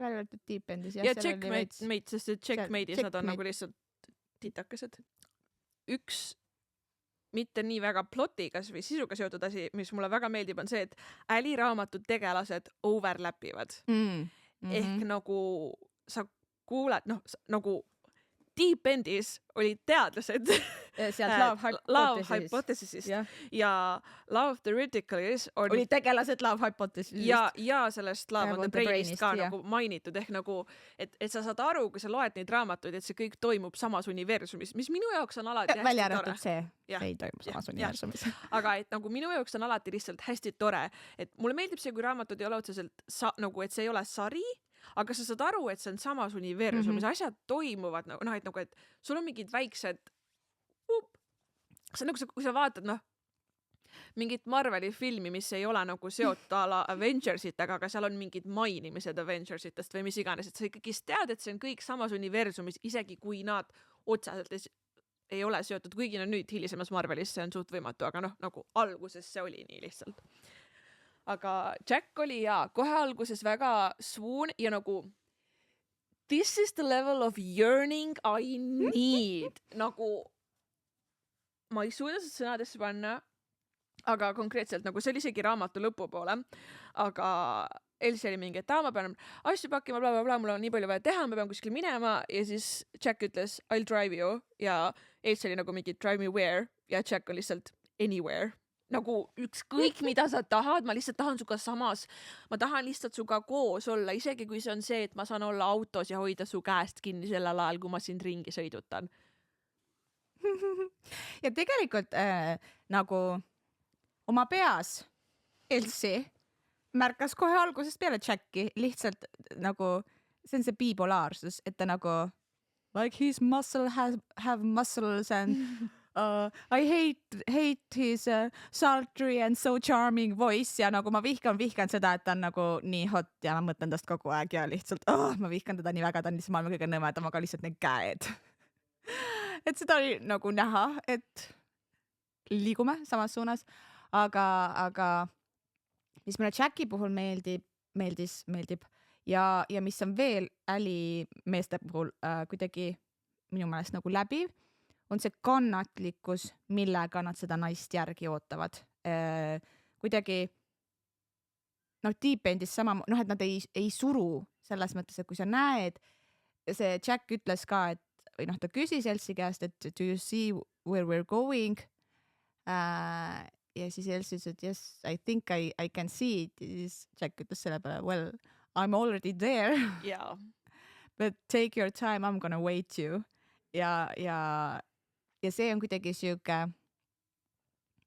Välja arvatud Deep Endis. Ja Checkmate, sest et Checkmate'is nad on nagu lihtsalt titakesed. Üks mitte nii väga plotigas või sisuga seotud asi, mis mulle väga meeldib, on see, et Ali raamatud tegelased overlapivad. ehk nagu sa kuuled, noh, nagu Deep Endis olid teadlased sealt Love Hypothesisist ja Love Theoretical'is olid tegelased Love Hypothesisist ja sellest Love on the Brainist ka nagu mainitud, ehk nagu, et sa saad aru, kui sa loed neid raamatuid, et see kõik toimub samas universumis, mis minu jaoks on alati hästi välja tore. arvatud see ei toimu samas universumis. Aga et nagu minu jaoks on alati lihtsalt hästi tore, et mulle meeldib see, kui raamatud ei ole otseselt nagu, et see ei ole sari, aga sa saad aru, et see on samas universumis, asjad toimuvad, noh, et nagu, et sul on mingid väiksed, see on nagu, kui sa vaatad, noh, mingit Marveli filmi, mis ei ole nagu seotud a la Avengersitega, aga seal on mingid mainimised Avengersitest või mis iganes, et sa ikkagi tead, et see on kõik samas universumis, isegi kui nad otseselt ei ole seotud, kuigi no nüüd hilisemas Marvelis see on suht võimatu, aga noh, nagu alguses see oli nii lihtsalt. Aga Jack oli kohe alguses väga swoon ja nagu this is the level of yearning I need. Nagu ma ei suuda seda sõnadesse panna, aga konkreetselt nagu see oli isegi raamatu lõpupoole, aga Elsie oli mingi, et ma pean asju pakkima, bla, mul on nii palju vaja teha, ma pean kuskil minema ja siis Jack ütles I'll drive you ja Elsie oli nagu mingi drive me where ja Jack on lihtsalt anywhere. Nagu ükskõik mida sa tahad, ma lihtsalt tahan suga samas, ma tahan lihtsalt suga koos olla, isegi kui see on see, et ma saan olla autos ja hoida su käest kinni sellel ajal, kui ma sind ringi sõidutan. Ja tegelikult nagu oma peas Elsie märkas kohe algusest peale Jacki lihtsalt nagu, see on see bipolaarsus, et ta nagu like his muscle have muscles and I hate his sultry and so charming voice ja nagu ma vihkan seda, et ta on nagu nii hot ja ma mõtlen tast kogu aeg ja lihtsalt ma vihkan teda nii väga, ta on lihtsalt maailma kõige nõmedam, aga lihtsalt need käed. Et seda oli nagu näha, et liigume samas suunas, aga mis mulle Jacki puhul meeldib ja mis on veel meeste puhul kuidagi minu meelest nagu läbiv, on see kannatlikkus, millega nad seda naist järgi ootavad. Kuidagi Deep Endis sama, et nad ei suru selles mõttes, et kui sa näed, see Jack ütles ka, et või ta küsis Elsie käest, et do you see where we're going? Ja siis Elsie ütles, et yes, I think I can see it. Ja siis Jack ütles selle peale, well, I'm already there. Yeah. But take your time, I'm gonna wait you. Ja see on kuidagi siuke,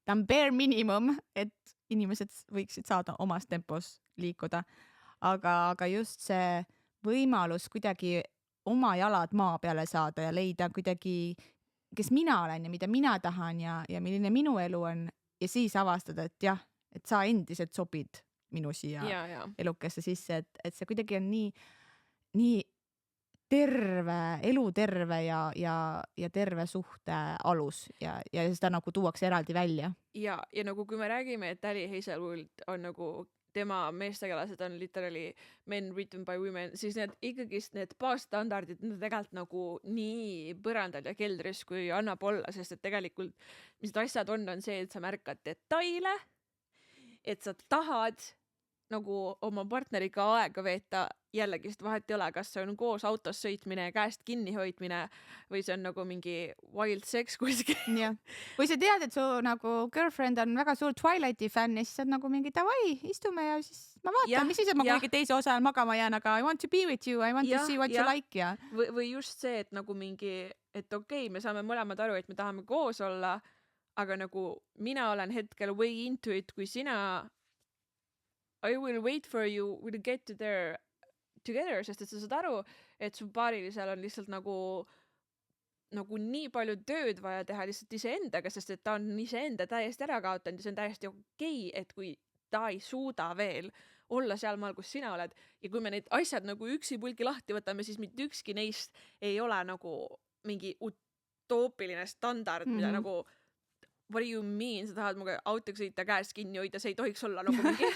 ta on bare minimum, et inimesed võiksid saada omas tempos liikuda, aga just see võimalus kuidagi oma jalad maa peale saada ja leida kuidagi, kes mina olen ja mida mina tahan ja milline minu elu on ja siis avastada, et jah, et sa endiselt sobid minu siia elukesse sisse, et see kuidagi on nii eluterve ja terve suhte alus ja seda nagu tuuakse eraldi välja. Ja nagu kui me räägime, et Tally Hazelwood on nagu tema meestegelased on literally men written by women, siis need baasstandardid on tegelikult nagu nii põrandal ja keldris, kui annab olla, sest et tegelikult mis asjad on see, et sa märkad detaile, et sa tahad nagu oma partneriga aega veeta, jällegi seda vahet ei ole, kas see on koos autos sõitmine ja käest kinni hoidmine või see on nagu mingi wild sex kuskil. Ja. Või sa tead, et su nagu girlfriend on väga suur Twilighti fänn ja siis on nagu mingi davai, istume ja siis ma vaatan, mis siis, et ma kuigi teise osa magama jään, aga I want to be with you, I want to see what you like ja. Või just see, et nagu mingi, et okei, me saame mõlemad aru, et me tahame koos olla, aga nagu mina olen hetkel way into it, kui sina I will wait for you, we'll get to there together, sest et sa saad aru, et su paarilisel on lihtsalt nagu nii palju tööd vaja teha lihtsalt iseendaga, sest et ta on iseenda täiesti ära kaotanud ja see on täiesti okei, et kui ta ei suuda veel olla sealmaal, kus sina oled ja kui me need asjad nagu üksipulgi lahti võtame, siis mitte ükski neist ei ole nagu mingi utoopiline standard, mida nagu what do you mean, sa tahad muga autoga sõita käest kinni hoida, see ei tohiks olla nagu mingi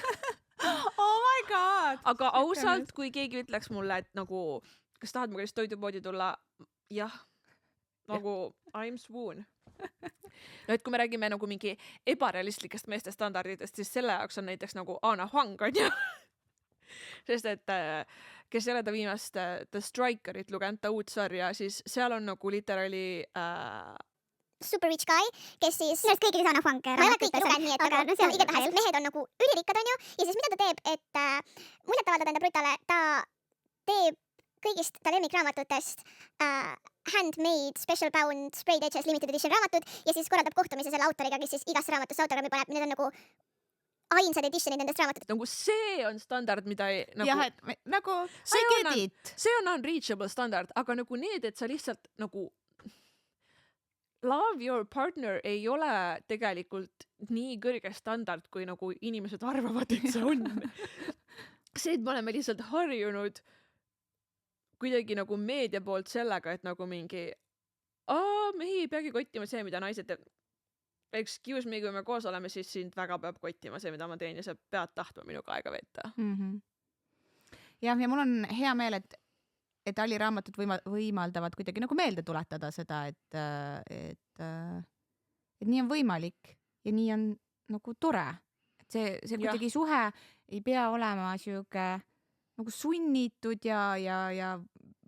oh my god! Aga ausalt, kui keegi ütleks mulle, et nagu, kas tahad muga toidupoodi tulla? Jah, nagu I'm swoon. No, et kui me räägime nagu mingi ebarealistlikest meeste standarditest, siis selle jaoks on näiteks nagu Ana Huang, on ju? sest et kes ei ole ta viimast The Strikerit lugenud, ta uut sarja, siis seal on nagu literaali super rich guy, kes siis sellest kõigil ei saa fanke. Ma ei ole kõike lugenud, nii et aga no, igatahes mehed on nagu ülirikkad, onju, ja siis mida ta teeb, et muljet avaldada enda brutale, ta teeb kõigist ta lemmikraamatutest handmade, special bound, sprayed edges, limited edition raamatud ja siis korraldab kohtumise selle autoriga, kes siis igasse raamatusse autogrammi paneb. Need on nagu ainsad editionid nendest raamatutest. nagu see on standard, mida ei nagu, jah, et nagu I get it. See on unreachable standard, aga nagu need, et sa lihtsalt nagu love your partner ei ole tegelikult nii kõrge standard, kui nagu inimesed arvavad, et see on. See, et me oleme lihtsalt harjunud kuidagi nagu meedia poolt sellega, et nagu mingi mehi ei peagi kottima see, mida naised teeb. Excuse me, kui me koos oleme, siis sind väga peab kottima see, mida ma teen ja sa pead tahtma minuga aega veeta. Ja mul on hea meel, et Ali raamatud võimaldavad kuidagi nagu meelde tuletada seda, et nii on võimalik ja nii on nagu tore. Et see kuidagi suhe ei pea olema siuke nagu sunnitud ja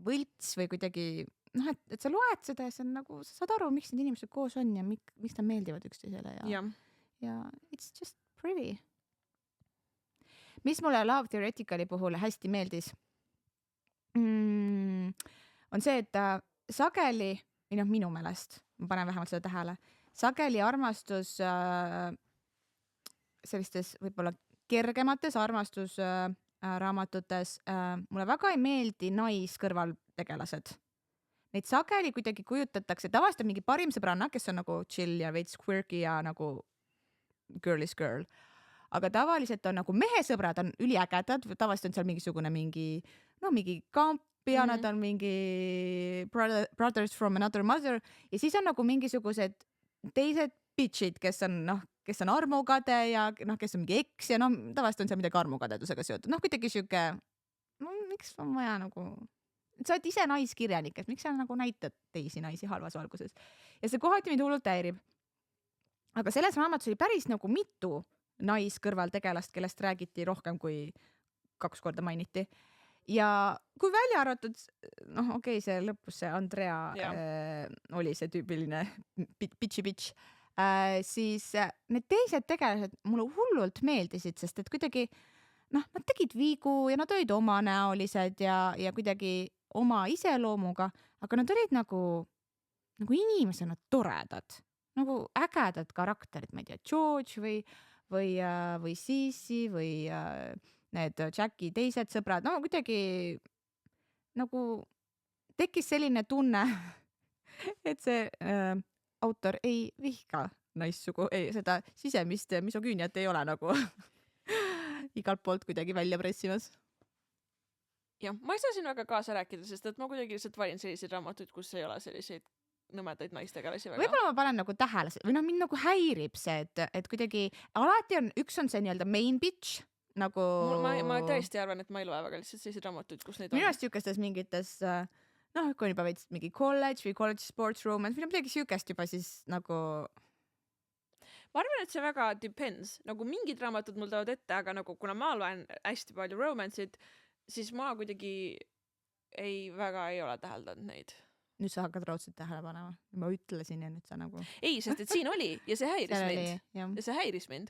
võlts või kuidagi, noh, et sa loed seda ja sa nagu, sa saad aru, miks need inimesed koos on ja miks nad meeldivad üksteisele ja it's just pretty. Mis mulle Love Theoreticali puhul hästi meeldis, on see, et sageli, või noh, minu meelest, ma panen vähemalt seda tähele, sageli armastus sellistes võib-olla kergemates armastusraamatutes mulle väga ei meeldi naiskõrvaltegelased. Neid sageli kuidagi kujutatakse, tavaliselt on mingi parim sõbranna, kes on nagu chill ja veits quirky ja nagu girl is girl. Aga tavaliselt on nagu mehesõbrad on üliägedad, tavaliselt on seal mingisugune mingi kamp ja nad on mingi brothers from another mother ja siis on nagu mingisugused teised bitchid, kes on armukade ja kes on mingi eks ja tavaliselt on seal midagi armukadedusega seotud. Kuidagi siuke, miks on vaja nagu, sa oled ise naiskirjanik, et miks sa nagu näitad teisi naisi halvas valguses. Ja see kohati mind hullult häirib. Aga selles raamatus oli päris nagu mitu naiskõrvaltegelast, kellest räägiti rohkem kui 2 korda mainiti. Ja kui välja arvatud, see lõpus see Andrea oli see tüüpiline bitch, siis need teised tegelased mulle hullult meeldisid, sest et kuidagi nad tegid viigu ja nad olid omanäolised ja kuidagi oma iseloomuga, aga nad olid nagu inimesena toredad, nagu ägedad karakterid, ma ei tea, George või Cici või need Jacki teised sõbrad, kuidagi nagu tekkis selline tunne, et see autor ei vihka naissugu, seda sisemist misogüüniat ei ole nagu igalt poolt kuidagi välja pressimas. Jah, ma ei saa siin väga kaasa rääkida, sest et ma kuidagi lihtsalt valin selliseid raamatuid, kus ei ole selliseid nõmedaid naistegelasi väga. Võib-olla ma panen nagu tähele või mind nagu häirib see, et kuidagi alati üks on see nii-öelda main bitch nagu ma tõesti arvan, et ma ei loe väga lihtsalt selliseid raamatuid, kus neid on. Minu arust siukestes mingites kui on juba veits mingi college või college sports romance või midagi siukest juba siis nagu ma arvan, et see väga depends, nagu mingid raamatud mul toovad ette, aga nagu kuna ma loen hästi palju romance'id, siis ma kuidagi ei ole täheldanud neid. Nüüd sa hakkad raudselt tähele panema. Ma ütlesin ja nüüd sa nagu ei, sest et siin oli ja see häiris mind. Ja see häiris mind.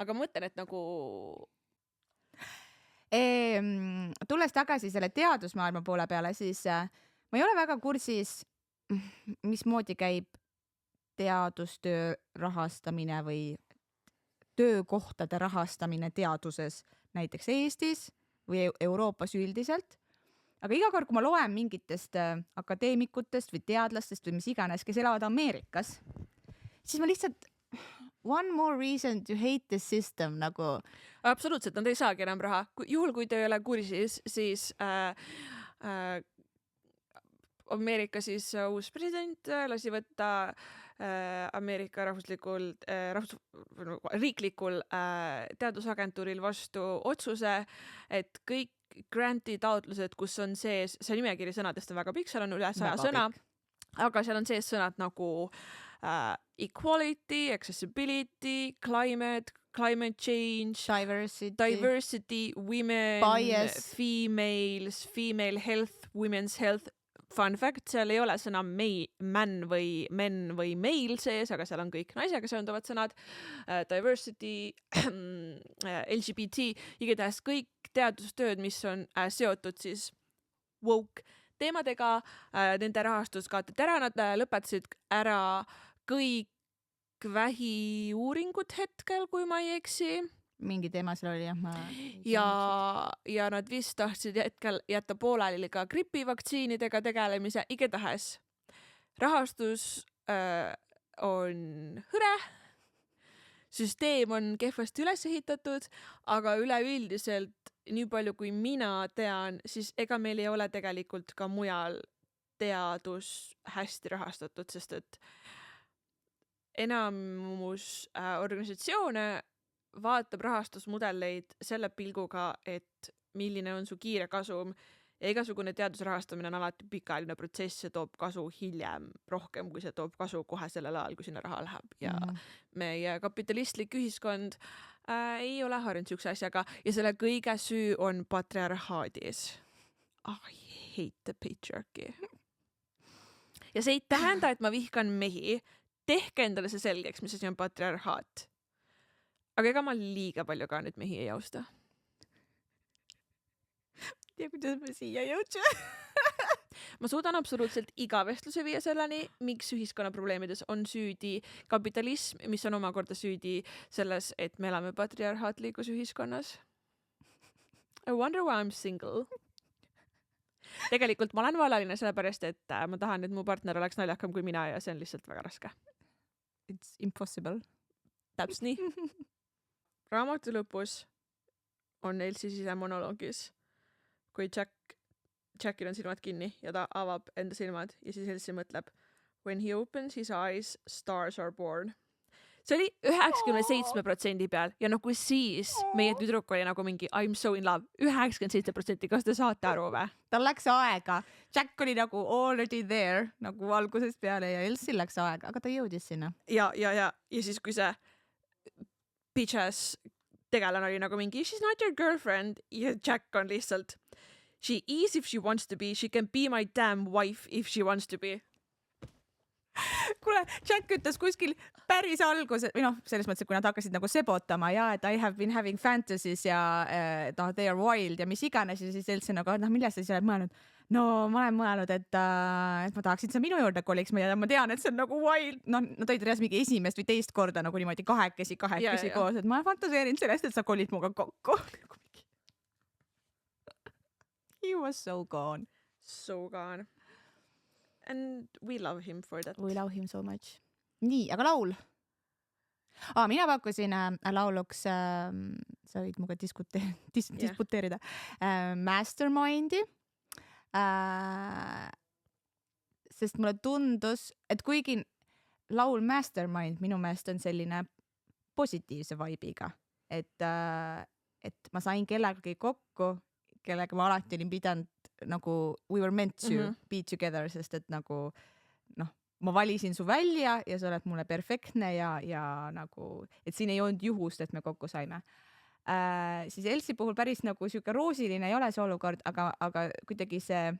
Aga mõtlen, et nagu tulles tagasi selle teadusmaailma poole peale, siis ma ei ole väga kursis, mismoodi käib teadustöö rahastamine või töökohtade rahastamine teaduses näiteks Eestis või Euroopas üldiselt. Aga iga kord, kui ma loen mingitest akadeemikutest või teadlastest või mis iganes, kes elavad Ameerikas, siis ma lihtsalt one more reason to hate the system nagu. Absoluutselt, nad ei saagi enam raha. Juhul, kui te ei ole kursis, siis Ameerika siis uus president lasi võtta Ameerika riiklikul teadusagentuuril vastu otsuse, et kõik granti taotlused, kus on sees, see nimekiri sõnadest on väga pikk, seal on üle 100 sõna, aga seal on sees sõnad nagu equality, accessibility, climate, climate change, diversity, women, Bias. females, female health, women's health. Fun fact, seal ei ole sõna man või men või male sees, aga seal on kõik naisega seonduvad sõnad. Diversity, LGBT, igatahes kõik teadustööd, mis on seotud siis woke teemadega, nende rahastus kaotati ära, nad lõpetasid ära kõik vähiuuringud hetkel, kui ma ei eksi. Mingi teema seal oli, Ja nad vist tahtsid hetkel jätta pooleli ka gripivaktsiinidega tegelemise. Igatahes rahastus on hõre, süsteem on kehvasti üles ehitatud, aga üleüldiselt nii palju kui mina tean, siis ega meil ei ole tegelikult ka mujal teadus hästi rahastatud, sest et enamus organisatsioone vaatab rahastusmudeleid selle pilguga, et milline on su kiire kasum ja igasugune teaduse rahastamine on alati pikaajaline protsess ja toob kasu hiljem rohkem, kui see toob kasu kohe sellel ajal, kui sinna raha läheb. Ja meie kapitalistlik ühiskond ei ole harjunud siukse asjaga ja selle kõige süü on patriarhaadis. I hate the patriarchy. Ja see ei tähenda, et ma vihkan mehi. Tehke endale see selgeks, mis asi on patriarhaat. Aga ega ma liiga palju ka nüüd mehi ei austa. Ja kuidas me siia jõudsime? Ma suudan absoluutselt iga vestluse viia selleni, miks ühiskonna probleemides on süüdi kapitalism, mis on omakorda süüdi selles, et me elame patriarhaatlikus ühiskonnas. I wonder why I'm single. Tegelikult ma olen valaline sellepärast, et ma tahan, et mu partner oleks naljakam kui mina ja see on lihtsalt väga raske. It's impossible. Täpselt nii. Raamatu lõpus on Elsie sisemonoloogis, kui Jackil on silmad kinni ja ta avab enda silmad ja siis Elsie mõtleb when he opens his eyes, stars are born. See oli 97% peal ja kui siis meie tüdruk oli nagu mingi I'm so in love, 97%, kas te saate aru või? Tal läks aega. Jack oli nagu already there, nagu algusest peale ja Elsie läks aega, aga ta jõudis sinna. Ja siis kui see bitches tegelane oli nagu mingi she's not your girlfriend ja Jack on lihtsalt she is if she wants to be, she can be my damn wife if she wants to be. Kuule, Jack ütles kuskil päris alguses, või selles mõttes, et kui nad hakkasid nagu sebotama ja et I have been having fantasies ja they are wild ja mis iganes ja siis Elsie nagu, millest sa siis oled mõelnud? No ma olen mõelnud, et ma tahaksin, et sa minu juurde koliks, ma tean, et see on nagu wild. Nad olid reas mingi esimest või teist korda nagu niimoodi kahekesi koos, et ma fantaseerin sellest, et sa kolid muga kokku. He was so gone. So gone. And we love him for that. We love him so much. Nii, aga laul? Mina pakkusin lauluks, sa võid muga disputeerida, Mastermindi. Sest mulle tundus, et kuigi laul Mastermind minu meelest on selline positiivse vibe'iga, et ma sain kellegagi kokku, kellega ma alati olin pidanud nagu we were meant to be together, sest et nagu ma valisin su välja ja sa oled mulle perfektne ja nagu, et siin ei olnud juhust, et me kokku saime. Siis Elsie puhul päris nagu siuke roosiline ei ole see olukord, aga kuidagi see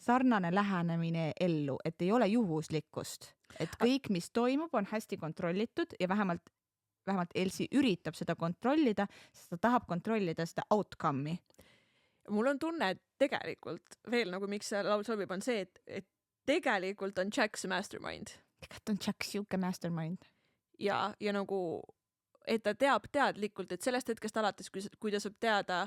sarnane lähenemine ellu, et ei ole juhuslikkust, et kõik, mis toimub, on hästi kontrollitud ja vähemalt Elsie üritab seda kontrollida, sest ta tahab kontrollida seda outcome'i. Mul on tunne, et tegelikult veel nagu miks see laul sobib on see, et tegelikult on Jack see mastermind. Tegelikult on Jack siuke mastermind. Ja nagu et ta teab teadlikult, et sellest hetkest alates, kui ta saab teada,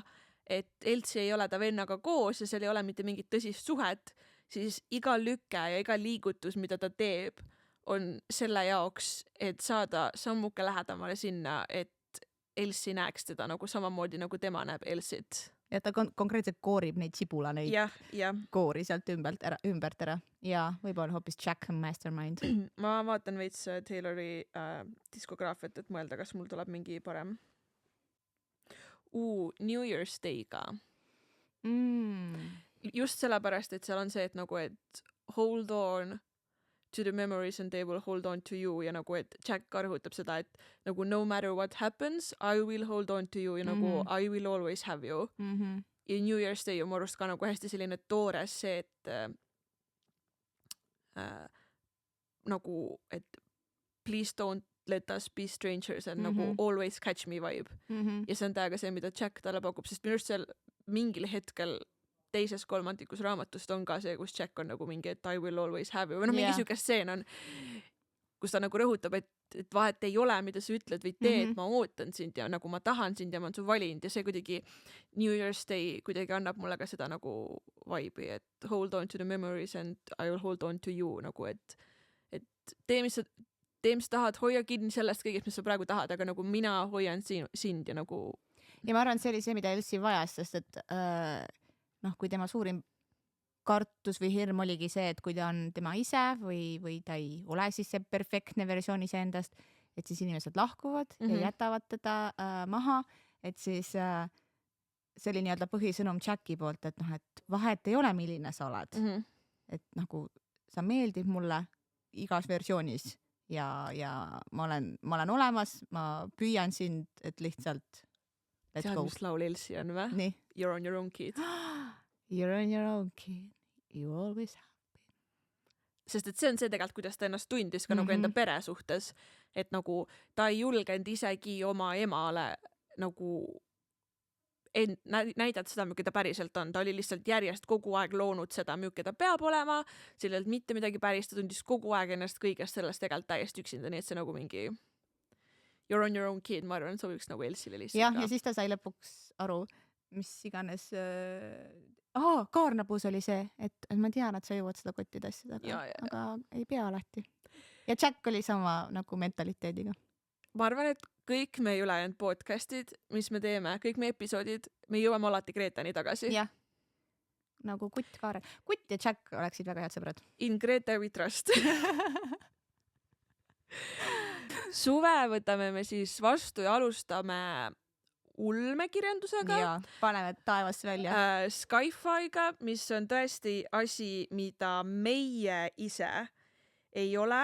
et Elsie ei ole ta vennaga koos ja seal ei ole mitte mingit tõsist suhet, siis iga lüke ja iga liigutus, mida ta teeb, on selle jaoks, et saada sammuke lähedamale sinna, et Elsie näeks teda nagu samamoodi, nagu tema näeb Elsit. Ja ta konkreetselt koorib neid sibula, neid koori sealt ümbert ära. Ja võib-olla hoopis Jack on mastermind. Ma vaatan veits Taylori diskograafiat, et mõelda, kas mul tuleb mingi parem. New Year's Day'ga. Just sellepärast, et seal on see, et nagu, et hold on, to the memories and they will hold on to you ja nagu, et Jack ka rõhutab seda, et nagu no matter what happens, I will hold on to you ja nagu I will always have you. Ja New Year's Day on mu arust ka nagu hästi selline toores see, et nagu, et please don't let us be strangers and nagu always catch me vibe. Ja see on täiega see, mida Jack talle pakub, sest minu arust seal mingil hetkel teises kolmandikus raamatust on ka see, kus Jack on nagu mingi, et I will always have you. Või mingi siuke stseen on, kus ta nagu rõhutab, et vahet ei ole, mida sa ütled või teed, ma ootan sind ja nagu ma tahan sind ja ma olen su valinud ja see kuidagi New Year's Day kuidagi annab mulle ka seda nagu vibe'i, et hold on to the memories and I will hold on to you nagu, et tee, mis sa tahad, hoia kinni sellest kõigest, mis sa praegu tahad, aga nagu mina hoian sind ja nagu. Ja ma arvan, see oli see, mida Elsie vajas, sest et kui tema suurim kartus või hirm oligi see, et kui ta on tema ise või ta ei ole siis see perfektne versioon iseendast, et siis inimesed lahkuvad ja jätavad teda maha, et siis see oli nii-öelda põhisõnum Jacki poolt, et et vahet ei ole, milline sa oled. Et nagu sa meeldib mulle igas versioonis ja ma olen olemas, ma püüan sind, et lihtsalt let's tead, go. mis laul Elsie on või? Nii. You're on your own kid. You're on your own kid. You always have been. Sest et see on see tegelikult, kuidas ta ennast tundis ka nagu enda pere suhtes, et nagu ta ei julgenud isegi oma emale nagu näidata seda, milline ta päriselt on. Ta oli lihtsalt järjest kogu aeg loonud seda, milline ta peab olema, sellelt mitte midagi päris, ta tundis kogu aeg ennast kõigest sellest tegelikult täiesti üksinda, nii et see nagu mingi you're on your own kid, ma arvan, sobiks nagu Elsile lihtsalt. Ja siis ta sai lõpuks aru, mis iganes kaarnapuus oli see, et ma tean, et sa jõuad seda kottida asjada, aga ei pea alati. Ja Jack oli sama nagu mentaliteediga. Ma arvan, et kõik meie ülejäänud podcastid, mis me teeme, kõik meie episoodid, me jõuame alati Gretani tagasi. Jah, nagu Kutt, Kaarel. Kutt ja Jack oleksid väga head sõbrad. In Greta we trust. Suve võtame me siis vastu ja alustame ulmekirjandusega. Ja, paneme taevast välja. Sci-fi'ga, mis on tõesti asi, mida meie ise ei ole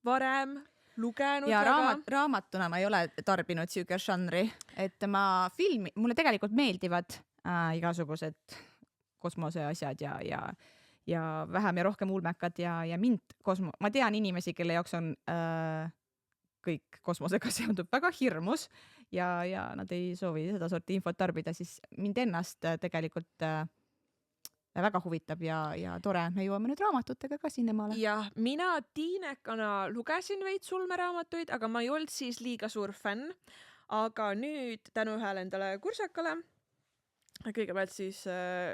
varem lugenud. Ja raamatuna ma ei ole tarbinud siuke žanri, et mulle tegelikult meeldivad igasugused kosmoseasjad ja vähem ja rohkem ulmekad ja ma tean inimesi, kelle jaoks on kõik kosmosega seondub väga hirmus ja nad ei soovi seda sorti infot tarbida, siis mind ennast tegelikult väga huvitab ja tore, me jõuame nüüd raamatutega ka sinnemaale. Ja mina tiinekana lugesin veits ulmeraamatuid, aga ma ei olnud siis liiga suur fänn, aga nüüd tänu ühele endale kursakale, kõigepealt siis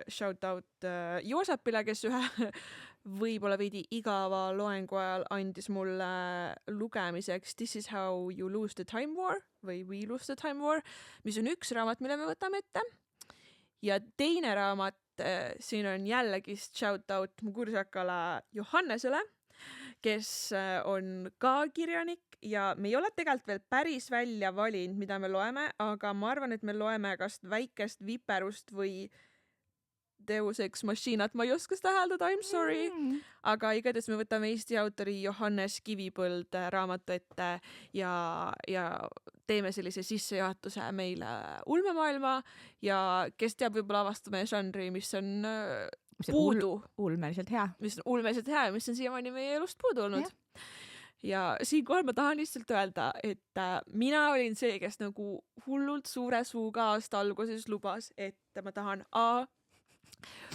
shout out Joosepile, kes ühe võib-olla veidi igava loengu ajal andis mulle lugemiseks This is how you lose the time war või We lose the time war, mis on üks raamat, mille me võtame ette. Ja teine raamat, siin on jällegi shout out mu kursakale Johannesele, kes on ka kirjanik ja me ei ole tegelikult veel päris välja valinud, mida me loeme, aga ma arvan, et me loeme kas väikest viperust või Deus Ex Machinat, ma ei oska seda hääldada, I'm sorry. Aga igatahes me võtame Eesti autori Johannes Kivipõld raamatu ette ja teeme sellise sissejuhatuse meile ulmemaailma ja kes teab, võib-olla avastame žanri, mis on puudu. Ulmeliselt hea. Mis on ulmeliselt hea ja mis on siiamaani meie elust puudu olnud. Ja siinkohal ma tahan lihtsalt öelda, et mina olin see, kes nagu hullult suure suuga aasta alguses lubas, et ma tahan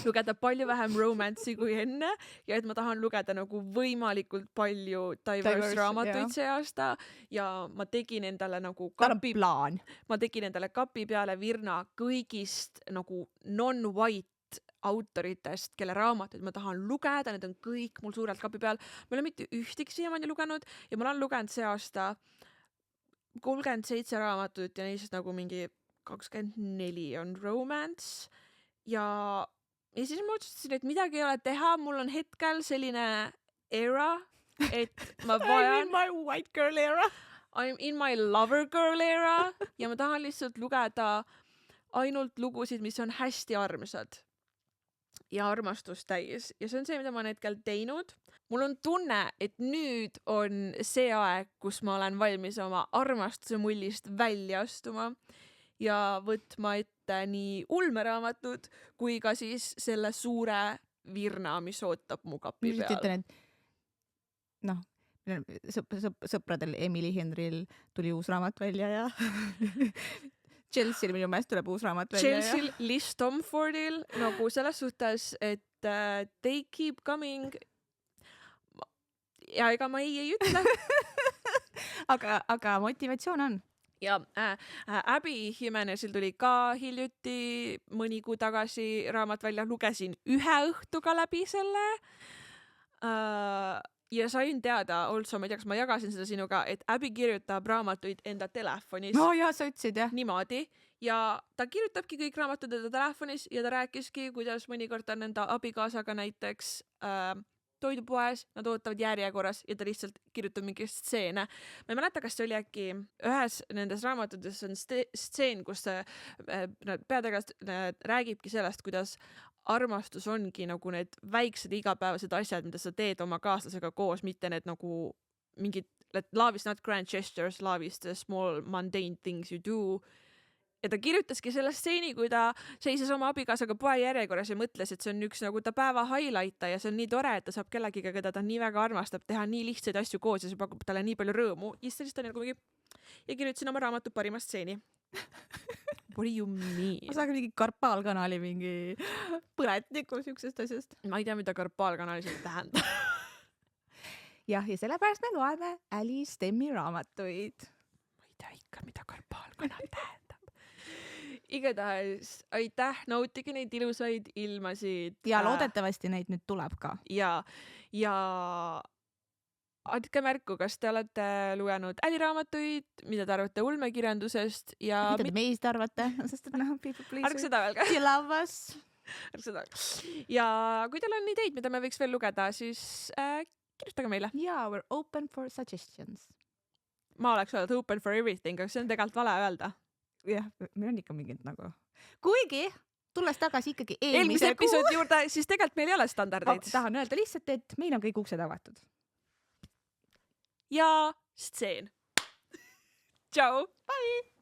lugeda palju vähem romance'i kui enne ja et ma tahan lugeda nagu võimalikult palju diverse raamatuid see aasta ja ma tegin endale nagu ma tegin endale kapi peale virna kõigist nagu non-white autoritest, kelle raamatuid ma tahan lugeda, need on kõik mul suurelt kapi peal. Ma olen mitte ühtegi siiamaani lugenud ja ma olen lugenud see aasta 37 raamatut ja neist nagu mingi 24 on romance ja siis ma otsustasin, et midagi ei ole teha, mul on hetkel selline era, et ma vajan I'm in my white girl era. I'm in my lover girl era ja ma tahan lihtsalt lugeda ainult lugusid, mis on hästi armsad. ja armastust täis ja see on see, mida ma olen hetkel teinud. Mul on tunne, et nüüd on see aeg, kus ma olen valmis oma armastuse mullist välja astuma ja võtma ette nii ulmeraamatut kui ka siis selle suure virna, mis ootab mu kapi Just peal. ütlen, et noh, sõpradel Emily Henryl tuli uus raamat välja ja Chelsea'l minu meelest tuleb uus raamat välja. Chelsea'l, Liz Stamfordil nagu selles suhtes, et they keep coming ja ega ma ei ütle. aga motivatsioon on. Ja Abby Jimenezil tuli ka hiljuti mõni kuu tagasi raamat välja, lugesin ühe õhtuga läbi selle ja sain teada, also ma ei tea, kas ma jagasin seda sinuga, et Abby kirjutab raamatuid enda telefonis. No jaa, sa ütlesid jah. Niimoodi ja ta kirjutabki kõik raamatud enda telefonis ja ta rääkiski, kuidas mõnikord on enda abikaasaga näiteks toidupoes, nad ootavad järjekorras ja ta lihtsalt kirjutab mingi stseene. Ma ei mäleta, kas see oli äkki ühes nendes raamatutes on stseen, kus peategelast räägibki sellest, kuidas armastus ongi nagu need väiksed igapäevased asjad, mida sa teed oma kaaslasega koos, mitte need nagu mingid, love is not grand gestures, love is the small mundane things you do. Ja ta kirjutaski selle stseeni, kui ta seises oma abikaasaga poe järjekorras ja mõtles, et see on üks nagu ta päeva highlighta ja see on nii tore, et ta saab kellegiga, keda ta nii väga armastab, teha nii lihtsaid asju koos ja see pakub talle nii palju rõõmu. Ja siis ta nagu mingi ja kirjutasin oma raamatu parima stseeni. What do you mean? Ma saan mingi Karpaalkanali mingi põletiku siuksest asjast. Ma ei tea, mida Karpaalkanali see tähendab. Jah, ja sellepärast me loeme Alice Stemmi raamatuid. Ma ei tea ikka, mida Karpaalkanal tähendab. Igatahes, aitäh, nautige neid ilusaid ilmasid. Ja loodetavasti neid nüüd tuleb ka. Ja andke märku, kas te olete lugenud äliraamatuid, mida te arvate ulmekirjandusest ja mida te meist arvate? Sest et noh, people pleaser. Arg seda veel ka. You love us. Arg seda. Ja kui teil on ideid, mida me võiks veel lugeda, siis kirjutage meile. Yeah, we're open for suggestions. Ma oleks öelnud open for everything, aga see on tegelikult vale öelda. Jah, meil on ikka mingid nagu. Kuigi, tulles tagasi ikkagi eelmise episoodi juurde, siis tegelikult meil ei ole standardeid. Tahan öelda lihtsalt, et meil on kõik uksed avatud. Ja stseen. Ciao! Bye!